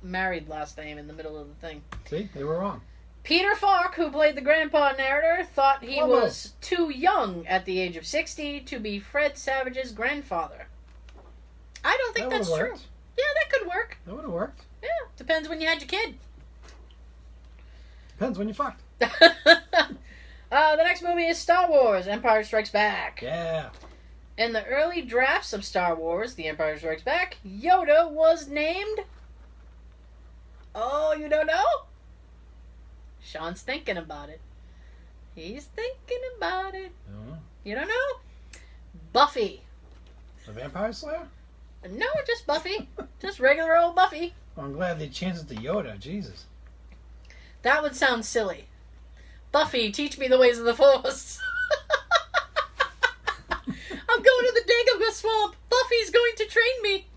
married last name in the middle of the thing. See, they were wrong. Peter Falk, who played the grandpa narrator, thought he was too young at the age of 60 to be Fred Savage's grandfather. I don't think that's true. Yeah, that could work. That would have worked. Yeah, depends when you had your kid. Depends when you fucked. The next movie is Star Wars, Empire Strikes Back. Yeah. In the early drafts of Star Wars, The Empire Strikes Back, Yoda was named... Oh, you don't know? Sean's thinking about it. He's thinking about it. I don't know. You don't know? Buffy. The Vampire Slayer? No, just Buffy. Just regular old Buffy. Well, I'm glad they changed it to Yoda. Jesus. That would sound silly. Buffy, teach me the ways of the Force. I'm going to the Dagobah Swamp. Buffy's going to train me.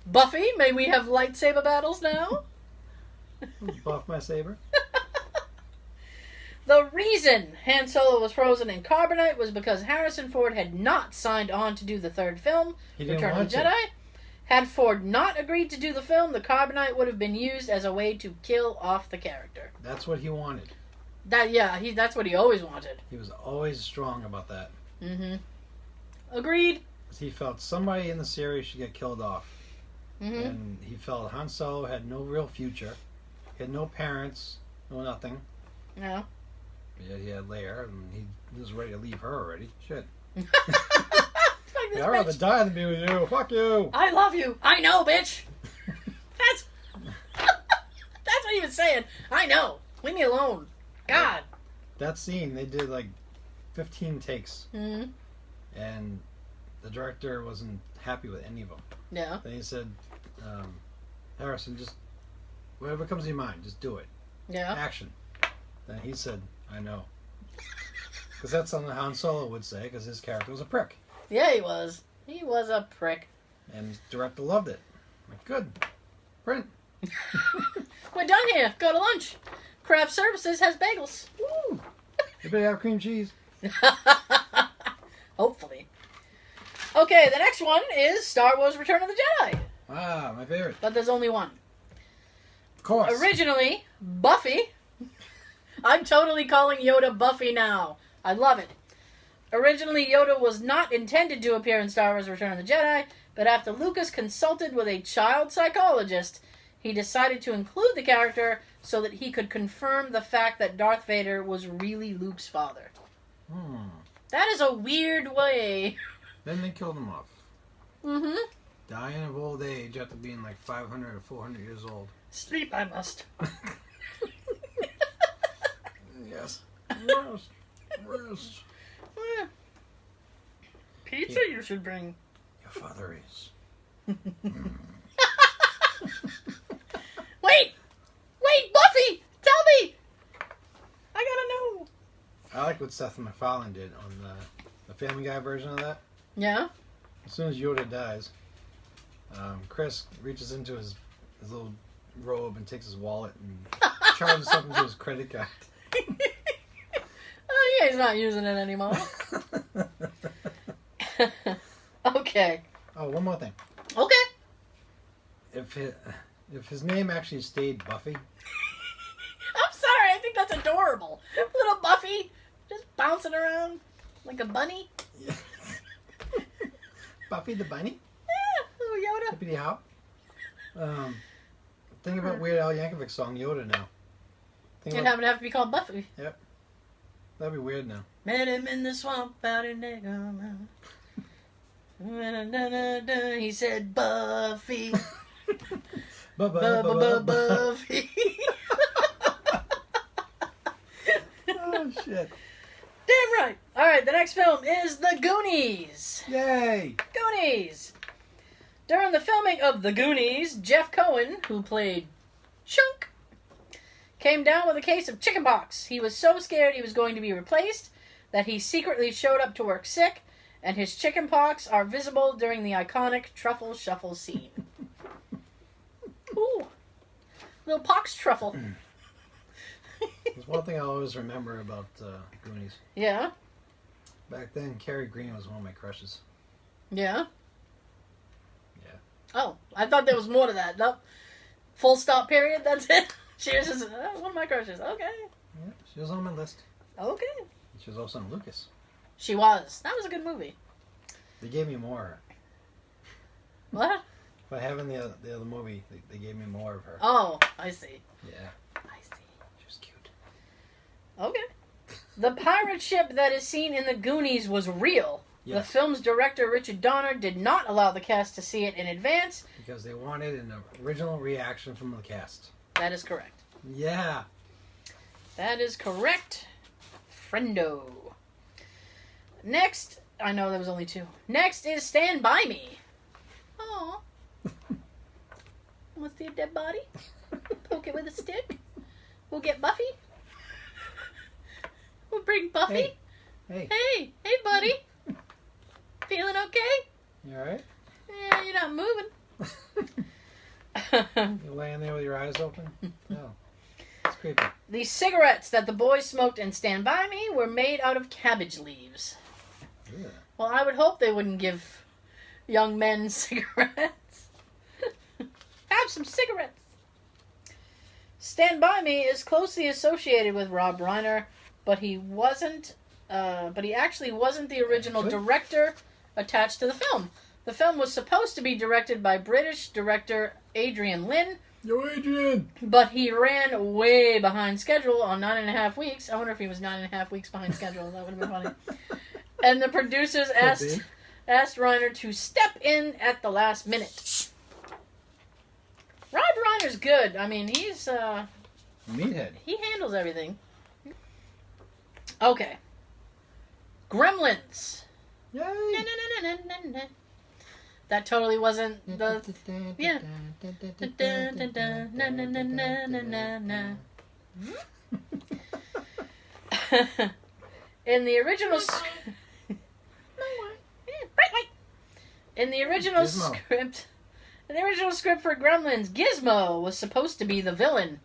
Buffy, may we have lightsaber battles now? Buff my saber. The reason Han Solo was frozen in carbonite was because Harrison Ford had not signed on to do the third film, Return of the Jedi. Had Ford not agreed to do the film, the carbonite would have been used as a way to kill off the character. That's what he wanted. That's what he always wanted. He was always strong about that. Mm-hmm. Agreed. He felt somebody in the series should get killed off. Mm-hmm. And he felt Han Solo had no real future. He had no parents, no nothing. No. Yet he had Leia, and he was ready to leave her already. Shit. I'd rather die than be with you. Fuck you. I love you. I know, bitch. That's what he was saying. I know. Leave me alone. God. That scene, they did like 15 takes. Mm-hmm. And the director wasn't happy with any of them. Yeah. Then he said, Harrison, just whatever comes to your mind, just do it. Yeah. Action. Then he said, I know. Because that's something Han Solo would say, because his character was a prick. Yeah, he was. He was a prick. And the director loved it. Like, good. Print. We're done here. Go to lunch. Craft Services has bagels. Woo! You better have cream cheese. Hopefully. Okay, the next one is Star Wars Return of the Jedi. Ah, my favorite. But there's only one. Of course. Originally, Buffy. I'm totally calling Yoda Buffy now. I love it. Originally, Yoda was not intended to appear in Star Wars Return of the Jedi, but after Lucas consulted with a child psychologist, he decided to include the character so that he could confirm the fact that Darth Vader was really Luke's father. That is a weird way. Then they killed him off. Mm-hmm. Dying of old age after being like 500 or 400 years old. Sleep I must. Yes. Rest. Pizza you should bring. Your father is. Wait, Buffy! Tell me! I gotta know. I like what Seth MacFarlane did on the Family Guy version of that. Yeah? as soon as Yoda dies, Chris reaches into his little robe and takes his wallet and charges something to his credit card. Oh, yeah, he's not using it anymore. Okay. Oh, one more thing. Okay. If his name actually stayed Buffy. I'm sorry, I think that's adorable. Little Buffy just bouncing around like a bunny. Yeah. Buffy the bunny? Yeah, little Yoda. Hippity hop. Think about Weird Al Yankovic's song Yoda now. It'd have to be called Buffy. Yep. That'd be weird now. Met him in the swamp out in Negro. He said Buffy. Buffy. Oh, shit. Damn right. All right, the next film is The Goonies. Yay. Goonies. During the filming of The Goonies, Jeff Cohen, who played Chunk, came down with a case of chickenpox. He was so scared he was going to be replaced that he secretly showed up to work sick, and his chickenpox are visible during the iconic truffle shuffle scene. Ooh. Little pox truffle. There's one thing I always remember about Goonies. Yeah? Back then, Carrie Green was one of my crushes. Yeah? Yeah. Oh, I thought there was more to that. Nope. Full stop period, that's it? She was just one of my crushes. Okay. Yeah, she was on my list. Okay. She was also in Lucas. She was. That was a good movie. They gave me more. What? By having the other movie, they gave me more of her. Oh, I see. Yeah. I see. She was cute. Okay. The pirate ship that is seen in The Goonies was real. Yes. The film's director, Richard Donner, did not allow the cast to see it in advance. Because they wanted an original reaction from the cast. That is correct. Yeah. That is correct. Friendo. Next, I know there was only two. Next is Stand By Me. Aw. Want to see a dead body? Poke it with a stick? We'll get Buffy? We'll bring Buffy? Hey. Hey, buddy. Feeling okay? You alright? Yeah, you're not moving. You laying there with your eyes open? No. It's creepy. The cigarettes that the boys smoked in Stand By Me were made out of cabbage leaves. Yeah. Well, I would hope they wouldn't give young men cigarettes. Have some cigarettes. Stand By Me is closely associated with Rob Reiner, but he wasn't. But he actually wasn't the original director attached to the film. The film was supposed to be directed by British director Adrian Lyne. Yo, Adrian! But he ran way behind schedule on 9.5 weeks. I wonder if he was 9.5 weeks behind schedule. That would have been funny. And the producers asked Reiner to step in at the last minute. Rob Reiner's good. I mean, he's Meathead. he handles everything. Okay. Gremlins. Yay! That totally wasn't the yeah. In the original script for Gremlins, Gizmo was supposed to be the villain,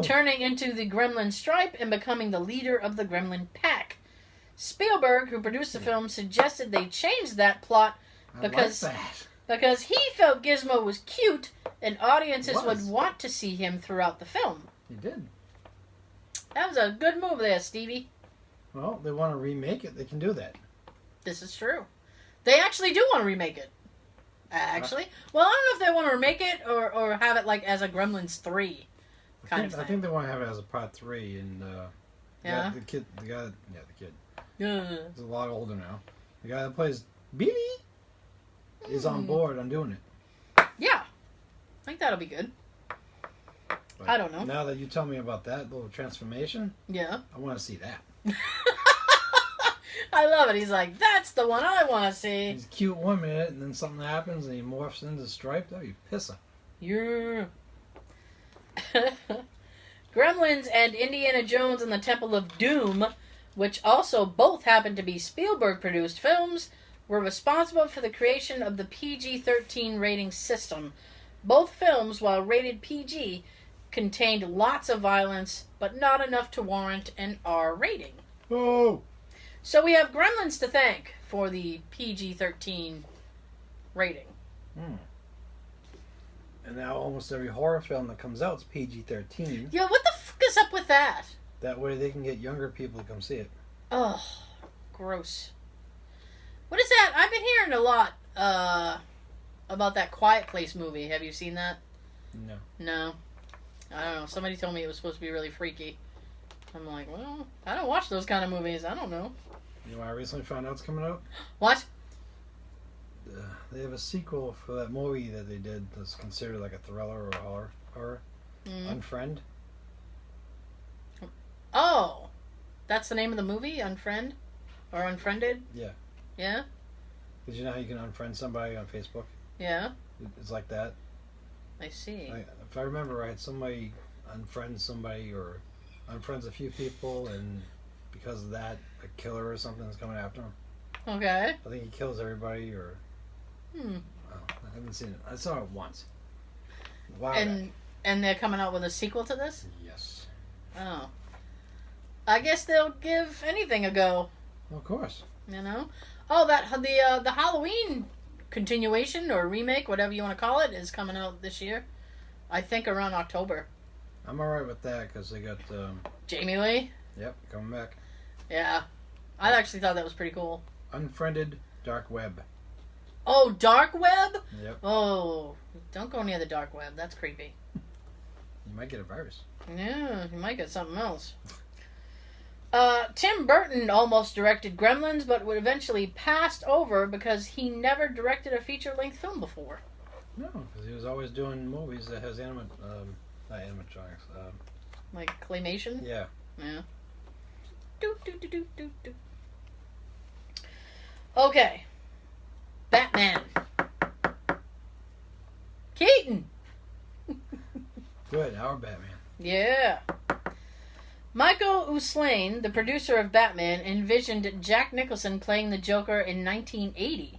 turning into the Gremlin stripe and becoming the leader of the Gremlin pack. Spielberg, who produced the film, suggested they change that plot because he felt Gizmo was cute and audiences would want to see him throughout the film. He did. That was a good move there, Stevie. Well, they want to remake it. They can do that. This is true. They actually do want to remake it. Actually. Well, I don't know if they want to remake it or have it like as a Gremlins 3 kind of thing. I think they want to have it as a part 3 and yeah. The kid. Yeah. He's a lot older now. The guy that plays Billy is on board on doing it. Yeah. I think that'll be good. But I don't know. Now that you tell me about that little transformation, yeah, I want to see that. I love it. He's like, that's the one I want to see. He's cute 1 minute, and then something happens, and he morphs into Stripe. That'd be pisser. Yeah. Gremlins and Indiana Jones and the Temple of Doom, which also both happen to be Spielberg-produced films, were responsible for the creation of the PG-13 rating system. Both films, while rated PG, contained lots of violence, but not enough to warrant an R rating. Oh! So we have Gremlins to thank for the PG-13 rating. And now almost every horror film that comes out is PG-13. Yeah, what the fuck is up with that? That way they can get younger people to come see it. Ugh, gross. What is that? I've been hearing a lot about that Quiet Place movie. Have you seen that? No. No. I don't know. Somebody told me it was supposed to be really freaky. I'm like, well, I don't watch those kind of movies. I don't know. You know, I recently found out it's coming out. What? They have a sequel for that movie that they did that's considered like a thriller or a horror. Unfriend. Oh, that's the name of the movie? Unfriend? Or Unfriended? Yeah. Yeah? Did you know how you can unfriend somebody on Facebook? Yeah. It's like that. I see. If I remember right, somebody unfriends somebody or unfriends a few people, and because of that, a killer or something is coming after him. Okay. I think he kills everybody, or... I haven't seen it. I saw it once. Wow. And they're coming out with a sequel to this? Yes. Oh. I guess they'll give anything a go. Well, of course. You know? Oh, the Halloween continuation or remake, whatever you want to call it, is coming out this year. I think around October. I'm alright with that because they got... Jamie Lee? Yep, coming back. Yeah. I actually thought that was pretty cool. Unfriended Dark Web. Oh, Dark Web? Yep. Oh, don't go near the Dark Web. That's creepy. You might get a virus. Yeah, you might get something else. Tim Burton almost directed Gremlins, but would eventually passed over because he never directed a feature-length film before. No, because he was always doing movies that has not animatronics. Like claymation? Yeah. Yeah. Do, do, do, do, do, do. Okay. Batman. Keaton. Good, our Batman. Yeah. Michael Uslain, the producer of Batman, envisioned Jack Nicholson playing the Joker in 1980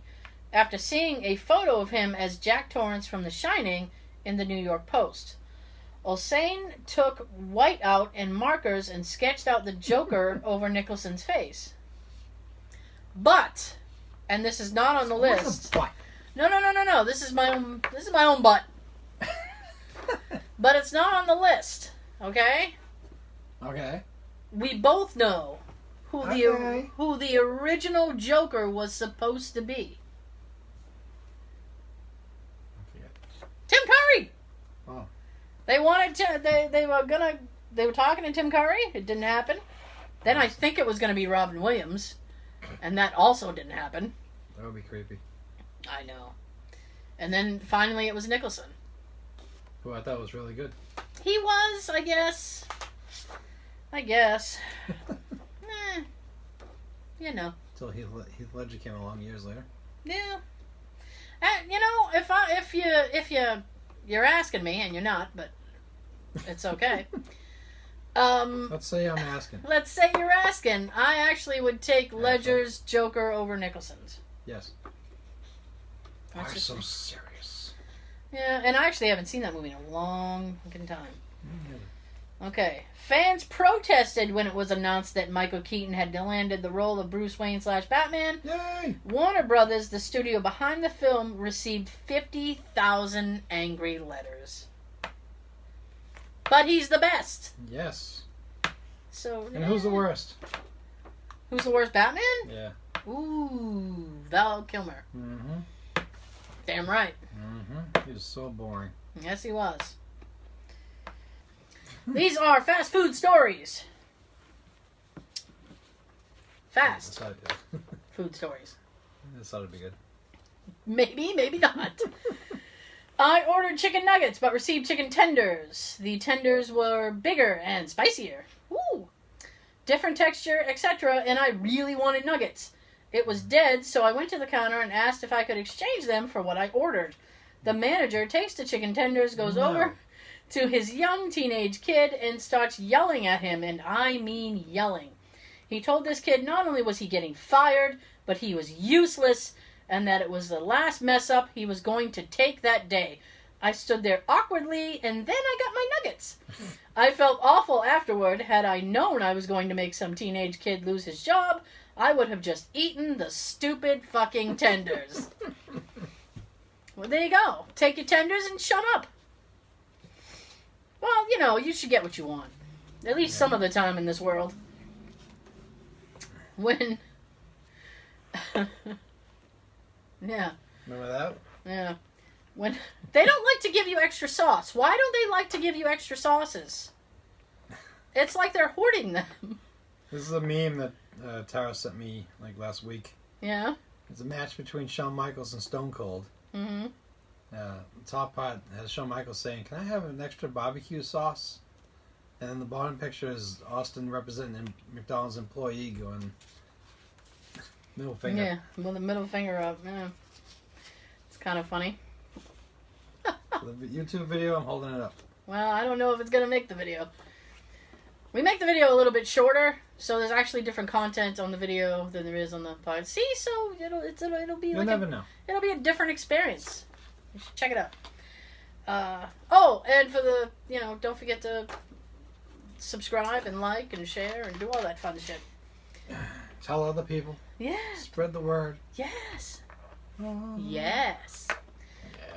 after seeing a photo of him as Jack Torrance from The Shining in the New York Post. Uslain took whiteout and markers and sketched out the Joker over Nicholson's face. But, and this is not on the list. No. This is my own butt. But it's not on the list. Okay? Okay. We both know who the original Joker was supposed to be. I forget. Tim Curry. Oh. They were talking to Tim Curry. It didn't happen. Then I think it was going to be Robin Williams, and that also didn't happen. That would be creepy. I know. And then finally it was Nicholson. Who I thought was really good. He was, I guess. You know. Until Heath Ledger came along years later. Yeah. You know, if you're asking me, and you're not, but it's okay. Let's say I'm asking. Let's say you're asking. I actually would take Ledger's Joker over Nicholson's. Yes. Why so serious? Yeah, and I actually haven't seen that movie in a long fucking time. Okay. Fans protested when it was announced that Michael Keaton had landed the role of Bruce Wayne / Batman. Yay! Warner Brothers, the studio behind the film, received 50,000 angry letters. But he's the best. Yes. So. And who's the worst? Who's the worst, Batman? Yeah. Ooh, Val Kilmer. Mm-hmm. Damn right. Mm-hmm. He was so boring. Yes, he was. These are fast food stories. Fast food stories. I thought it'd be good. Maybe, maybe not. I ordered chicken nuggets, but received chicken tenders. The tenders were bigger and spicier. Ooh. Different texture, etc., and I really wanted nuggets. It was dead, so I went to the counter and asked if I could exchange them for what I ordered. The manager takes the chicken tenders, goes over to his young teenage kid, and starts yelling at him, and I mean yelling. He told this kid not only was he getting fired, but he was useless, and that it was the last mess up he was going to take that day. I stood there awkwardly, and then I got my nuggets. I felt awful afterward. Had I known I was going to make some teenage kid lose his job, I would have just eaten the stupid fucking tenders. Well, there you go. Take your tenders and shut up. Well, you know, you should get what you want. At least some of the time in this world. When... yeah. Remember that? Yeah. When they don't like to give you extra sauce. Why don't they like to give you extra sauces? It's like they're hoarding them. This is a meme that Tara sent me like last week. Yeah. It's a match between Shawn Michaels and Stone Cold. Mm-hmm. The top part has Shawn Michaels saying, "Can I have an extra barbecue sauce?" And then the bottom picture is Austin representing a McDonald's employee going middle finger. Yeah, with the middle finger up. Yeah. It's kind of funny. The YouTube video, I'm holding it up. Well, I don't know if it's going to make the video. We make the video a little bit shorter, so there's actually different content on the video than there is on the podcast. See, so it'll be You'll like never know. It'll be a different experience. You should check it out. Oh, and for the, don't forget to subscribe and like and share and do all that fun shit. Tell other people. Yeah. Spread the word. Yes. Oh. Yes. Yeah.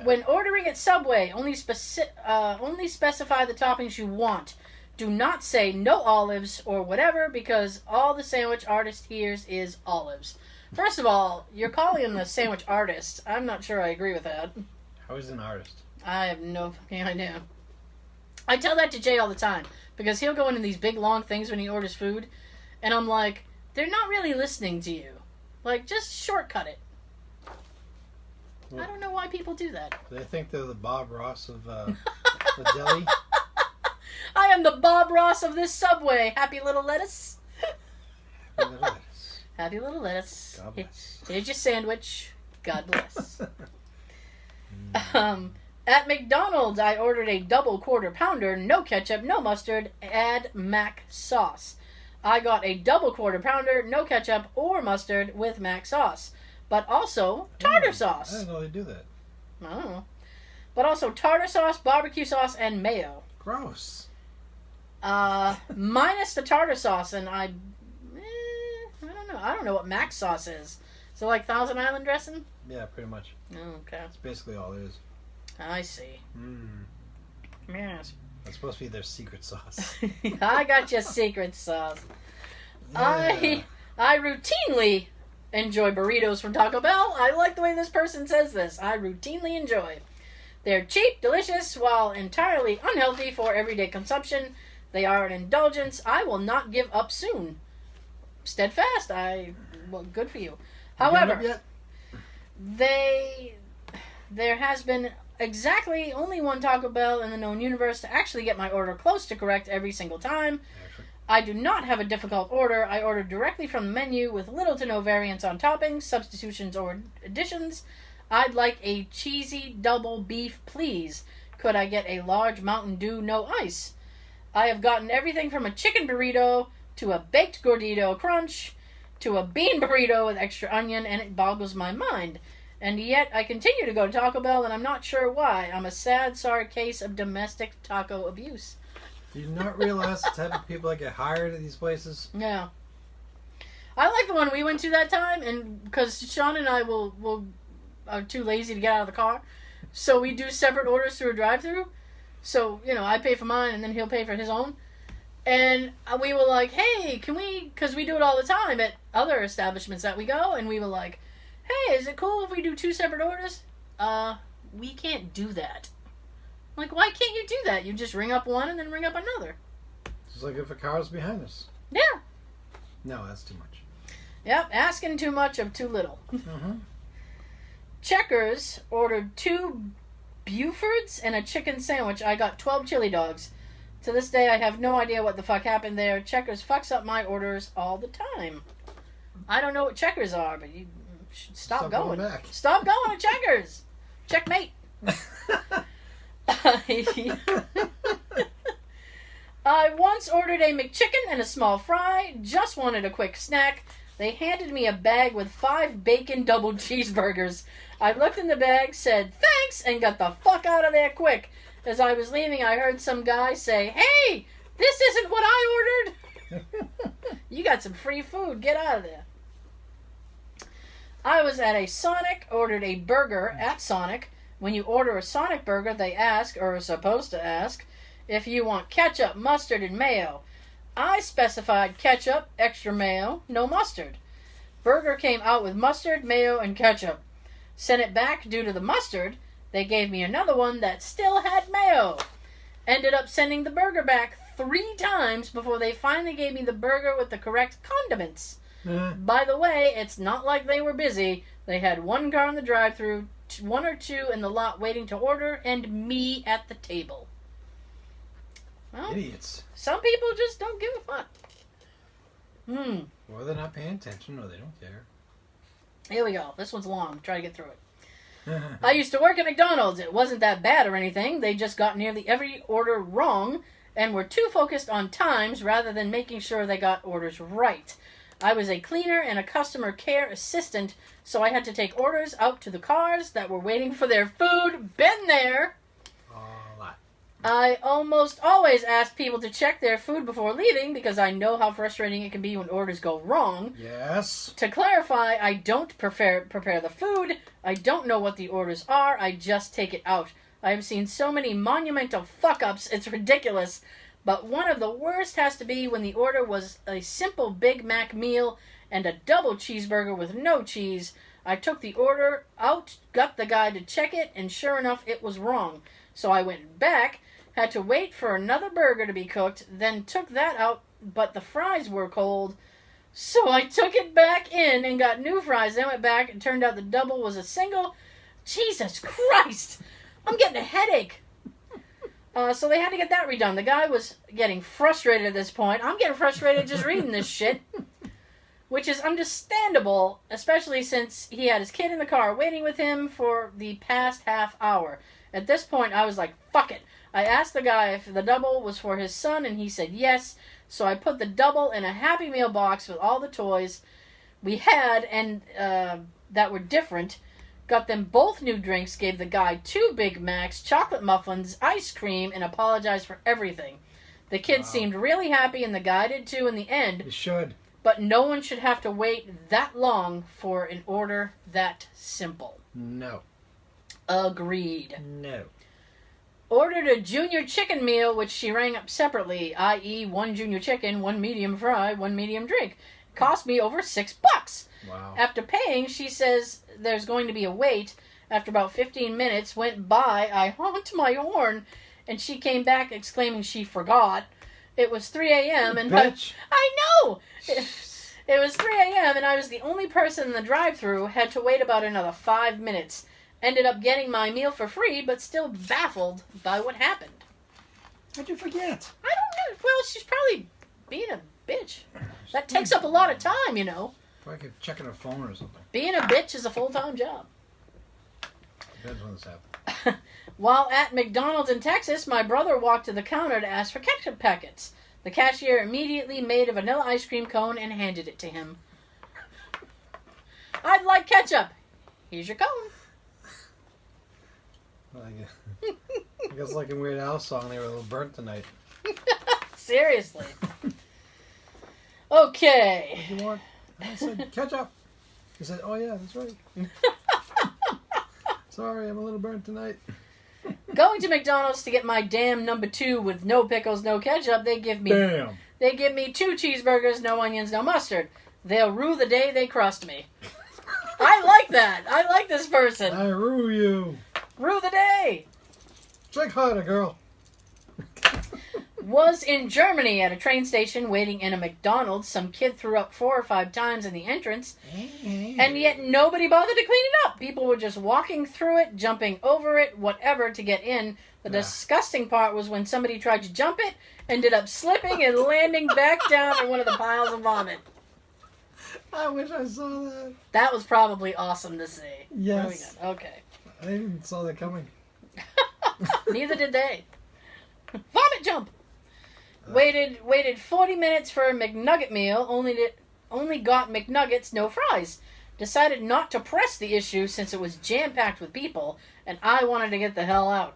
When ordering at Subway, only specify the toppings you want. Do not say no olives or whatever, because all the sandwich artist hears is olives. First of all, you're calling him the sandwich artist. I'm not sure I agree with that. How is an artist? I have no fucking idea. I tell that to Jay all the time, because he'll go into these big long things when he orders food, and I'm like, they're not really listening to you. Like, just shortcut it. Well, I don't know why people do that. They think they're the Bob Ross of the deli. I am the Bob Ross of this Subway. Happy little lettuce. Happy little lettuce. Happy little lettuce. God bless. Here's your sandwich. God bless. At McDonald's, I ordered a double quarter pounder, no ketchup, no mustard, add mac sauce. I got a double quarter pounder, no ketchup or mustard with mac sauce, but also tartar sauce. I didn't know they do that. I don't know. But also tartar sauce, barbecue sauce, and mayo. Gross. Minus the tartar sauce, and I don't know. I don't know what mac sauce is. So like Thousand Island dressing? Yeah, pretty much. Oh, okay. That's basically all it is. I see. Yes. That's supposed to be their secret sauce. I got your secret sauce. Yeah. I routinely enjoy burritos from Taco Bell. I like the way this person says this. I routinely enjoy. They're cheap, delicious, while entirely unhealthy for everyday consumption. They are an indulgence I will not give up soon. Steadfast. Well, good for you. However, there has been exactly only one Taco Bell in the known universe to actually get my order close to correct every single time. I do not have a difficult order. I order directly from the menu with little to no variance on toppings, substitutions, or additions. I'd like a cheesy double beef, please. Could I get a large Mountain Dew, no ice? I have gotten everything from a chicken burrito to a baked gordito crunch to a bean burrito with extra onion, and it boggles my mind. And yet, I continue to go to Taco Bell, and I'm not sure why. I'm a sad, sorry case of domestic taco abuse. Do you not realize the type of people that get hired at these places? Yeah. I like the one we went to that time, and because Sean and I are too lazy to get out of the car, so we do separate orders through a drive-thru. So, I pay for mine, and then he'll pay for his own. And we were like, hey, can we, because we do it all the time at other establishments that we go, and we were like, hey, is it cool if we do 2 separate orders? We can't do that. I'm like, why can't you do that? You just ring up one and then ring up another. It's like if a car's behind us. Yeah. No, that's too much. Yep, asking too much of too little. Mm-hmm. Checkers ordered 2 Bufords and a chicken sandwich. I got 12 chili dogs. To this day, I have no idea what the fuck happened there. Checkers fucks up my orders all the time. I don't know what Checkers are, but you should stop going. Stop going to Checkers. Checkmate. I once ordered a McChicken and a small fry. Just wanted a quick snack. They handed me a bag with 5 bacon double cheeseburgers. I looked in the bag, said thanks, and got the fuck out of there quick. As I was leaving, I heard some guy say, "Hey, this isn't what I ordered." You got some free food. Get out of there. I was at a Sonic, ordered a burger at Sonic. When you order a Sonic burger, they ask, or are supposed to ask, if you want ketchup, mustard, and mayo. I specified ketchup, extra mayo, no mustard. Burger came out with mustard, mayo, and ketchup. Sent it back due to the mustard. They gave me another one that still had mayo. Ended up sending the burger back 3 times before they finally gave me the burger with the correct condiments. By the way, it's not like they were busy. They had 1 car in the drive-thru, 1 or 2 in the lot waiting to order, and me at the table. Well, idiots. Some people just don't give a fuck. Or they're not paying attention, or they don't care. Here we go. This one's long. Try to get through it. I used to work at McDonald's. It wasn't that bad or anything. They just got nearly every order wrong and were too focused on times rather than making sure they got orders right. I was a cleaner and a customer care assistant, so I had to take orders out to the cars that were waiting for their food. Been there. A lot. I almost always ask people to check their food before leaving because I know how frustrating it can be when orders go wrong. Yes. To clarify, I don't prepare the food. I don't know what the orders are. I just take it out. I have seen so many monumental fuck-ups, it's ridiculous. But one of the worst has to be when the order was a simple Big Mac meal and a double cheeseburger with no cheese. I took the order out, got the guy to check it, and sure enough, it was wrong. So I went back, had to wait for another burger to be cooked, then took that out, but the fries were cold. So I took it back in and got new fries, then went back, and turned out the double was a single. Jesus Christ! I'm getting a headache. So they had to get that redone. The guy was getting frustrated at this point. I'm getting frustrated just reading this shit. Which is understandable, especially since he had his kid in the car waiting with him for the past half hour. At this point, I was like, fuck it. I asked the guy if the double was for his son, and he said yes. So I put the double in a Happy Meal box with all the toys we had and that were different. Got them both new drinks, gave the guy 2 Big Macs, chocolate muffins, ice cream, and apologized for everything. The kid seemed really happy, and the guy did too in the end. You should. But no one should have to wait that long for an order that simple. No. Agreed. No. Ordered a junior chicken meal, which she rang up separately, i.e. 1 junior chicken, 1 medium fry, 1 medium drink. Cost me over $6. Wow. After paying, she says there's going to be a wait. After about 15 minutes went by, I honked my horn, and she came back exclaiming she forgot. It was 3 a.m. and Bitch. I know! It was 3 a.m. and I was the only person in the drive-thru, had to wait about another 5 minutes. Ended up getting my meal for free, but still baffled by what happened. How'd you forget? I don't know. Well, she's probably being a bitch. That takes up a lot of time, you know. Probably checking her phone or something. Being a bitch is a full-time job. Depends when this happened. While at McDonald's in Texas, my brother walked to the counter to ask for ketchup packets. The cashier immediately made a vanilla ice cream cone and handed it to him. I'd like ketchup. Here's your cone. I guess like in Weird Al song, they were a little burnt tonight. Seriously. Okay. What do you want? I said ketchup. He said, oh yeah, that's right. Sorry, I'm a little burnt tonight. Going to McDonald's to get my damn number 2 with no pickles, no ketchup, they give me 2 cheeseburgers, no onions, no mustard. They'll rue the day they crust me. I like that. I like this person. I rue you. Rue the day. Drink harder, girl. Was in Germany at a train station waiting in a McDonald's. Some kid threw up 4 or 5 times in the entrance, and yet nobody bothered to clean it up. People were just walking through it, jumping over it, whatever to get in. The disgusting part was when somebody tried to jump it, ended up slipping and landing back down in one of the piles of vomit. I wish I saw that. That was probably awesome to see. Yes. Okay. I didn't saw that coming. Neither did they. Vomit jump! Waited 40 minutes for a McNugget meal, only only got McNuggets, no fries. Decided not to press the issue since it was jam-packed with people, and I wanted to get the hell out.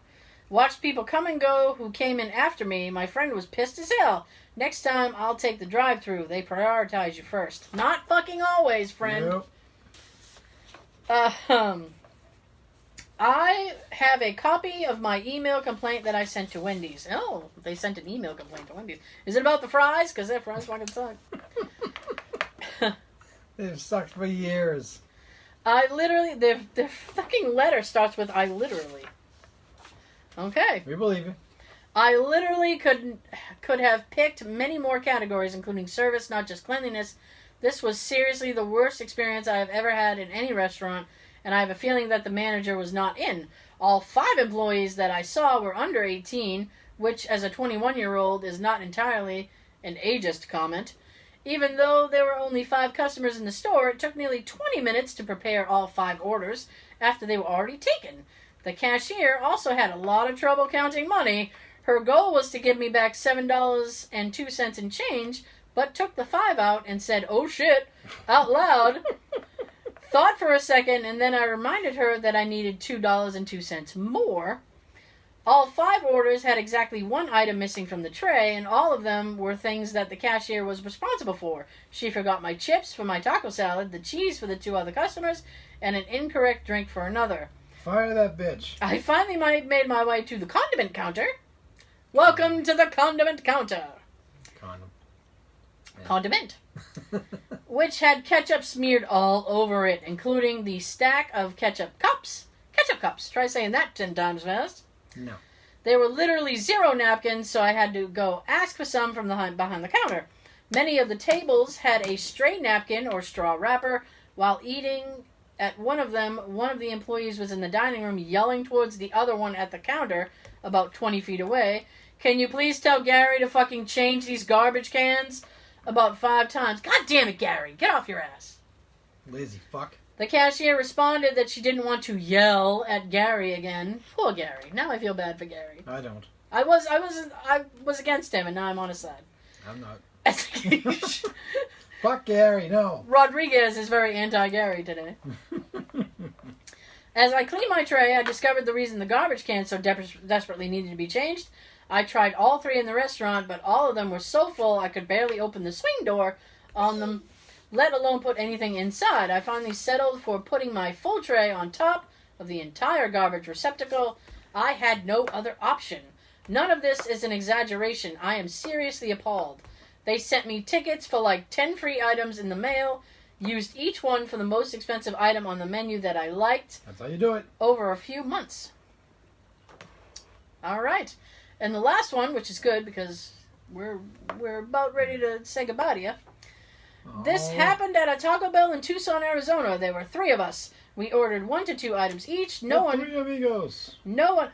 Watched people come and go who came in after me. My friend was pissed as hell. Next time, I'll take the drive-thru. They prioritize you first. Not fucking always, friend. Nope. I have a copy of my email complaint that I sent to Wendy's. Oh, they sent an email complaint to Wendy's. Is it about the fries? Because their fries fucking suck. They've sucked for years. Their fucking letter starts with I literally. Okay. We believe you. I literally could have picked many more categories, including service, not just cleanliness. This was seriously the worst experience I have ever had in any restaurant, and I have a feeling that the manager was not in. All 5 employees that I saw were under 18, which as a 21-year-old is not entirely an ageist comment. Even though there were only 5 customers in the store, it took nearly 20 minutes to prepare all 5 orders after they were already taken. The cashier also had a lot of trouble counting money. Her goal was to give me back $7.02 in change, but took the 5 out and said, "Oh shit," out loud. Thought for a second, and then I reminded her that I needed $2.02 more. All 5 orders had exactly 1 item missing from the tray, and all of them were things that the cashier was responsible for. She forgot my chips for my taco salad, the cheese for the 2 other customers, and an incorrect drink for another. Fire that bitch. I finally made my way to the condiment counter. Welcome to the condiment counter. Condom. Yeah. Condiment. Which had ketchup smeared all over it, including the stack of ketchup cups. Ketchup cups. Try saying that 10 times fast. No. There were literally 0 napkins, so I had to go ask for some from behind the counter. Many of the tables had a stray napkin or straw wrapper. While eating at one of them, one of the employees was in the dining room yelling towards the other one at the counter about 20 feet away, "Can you please tell Gary to fucking change these garbage cans?" About 5 times. God damn it, Gary. Get off your ass. Lazy fuck. The cashier responded that she didn't want to yell at Gary again. Poor Gary. Now I feel bad for Gary. I don't. I was against him, and now I'm on his side. I'm not. As Fuck Gary, no. Rodriquez is very anti-Gary today. As I cleaned my tray, I discovered the reason the garbage cans so desperately needed to be changed. I tried all 3 in the restaurant, but all of them were so full I could barely open the swing door on them, let alone put anything inside. I finally settled for putting my full tray on top of the entire garbage receptacle. I had no other option. None of this is an exaggeration. I am seriously appalled. They sent me tickets for like 10 free items in the mail, used each one for the most expensive item on the menu that I liked. That's how you do it. Over a few months. All right. And the last one, which is good because we're about ready to say goodbye to you. Oh. This happened at a Taco Bell in Tucson, Arizona. There were 3 of us. We ordered 1 to 2 items each. No one 3 amigos. no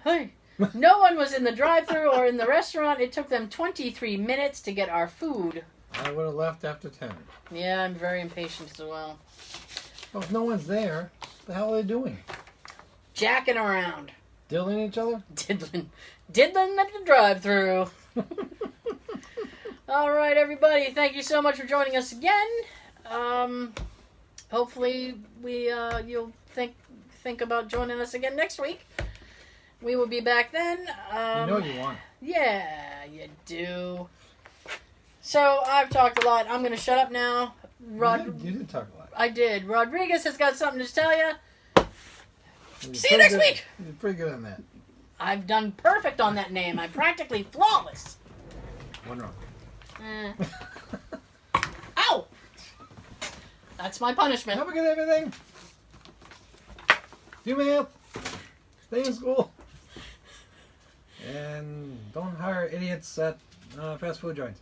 one was in the drive-thru or in the restaurant. It took them 23 minutes to get our food. I would have left after 10. Yeah, I'm very impatient as well. Well, if no one's there, what the hell are they doing? Jacking around. Diddling each other? Diddlin at the drive-thru. All right, everybody. Thank you so much for joining us again. Hopefully, you'll think about joining us again next week. We will be back then. You know you want. Yeah, you do. So I've talked a lot. I'm going to shut up now. You did talk a lot. I did. Rodriguez has got something to tell you. See you next week. You're pretty good on that. I've done perfect on that name. I'm practically flawless. One wrong. Ow! That's my punishment. Have a good everything. Do math. Stay in school. And don't hire idiots at fast food joints.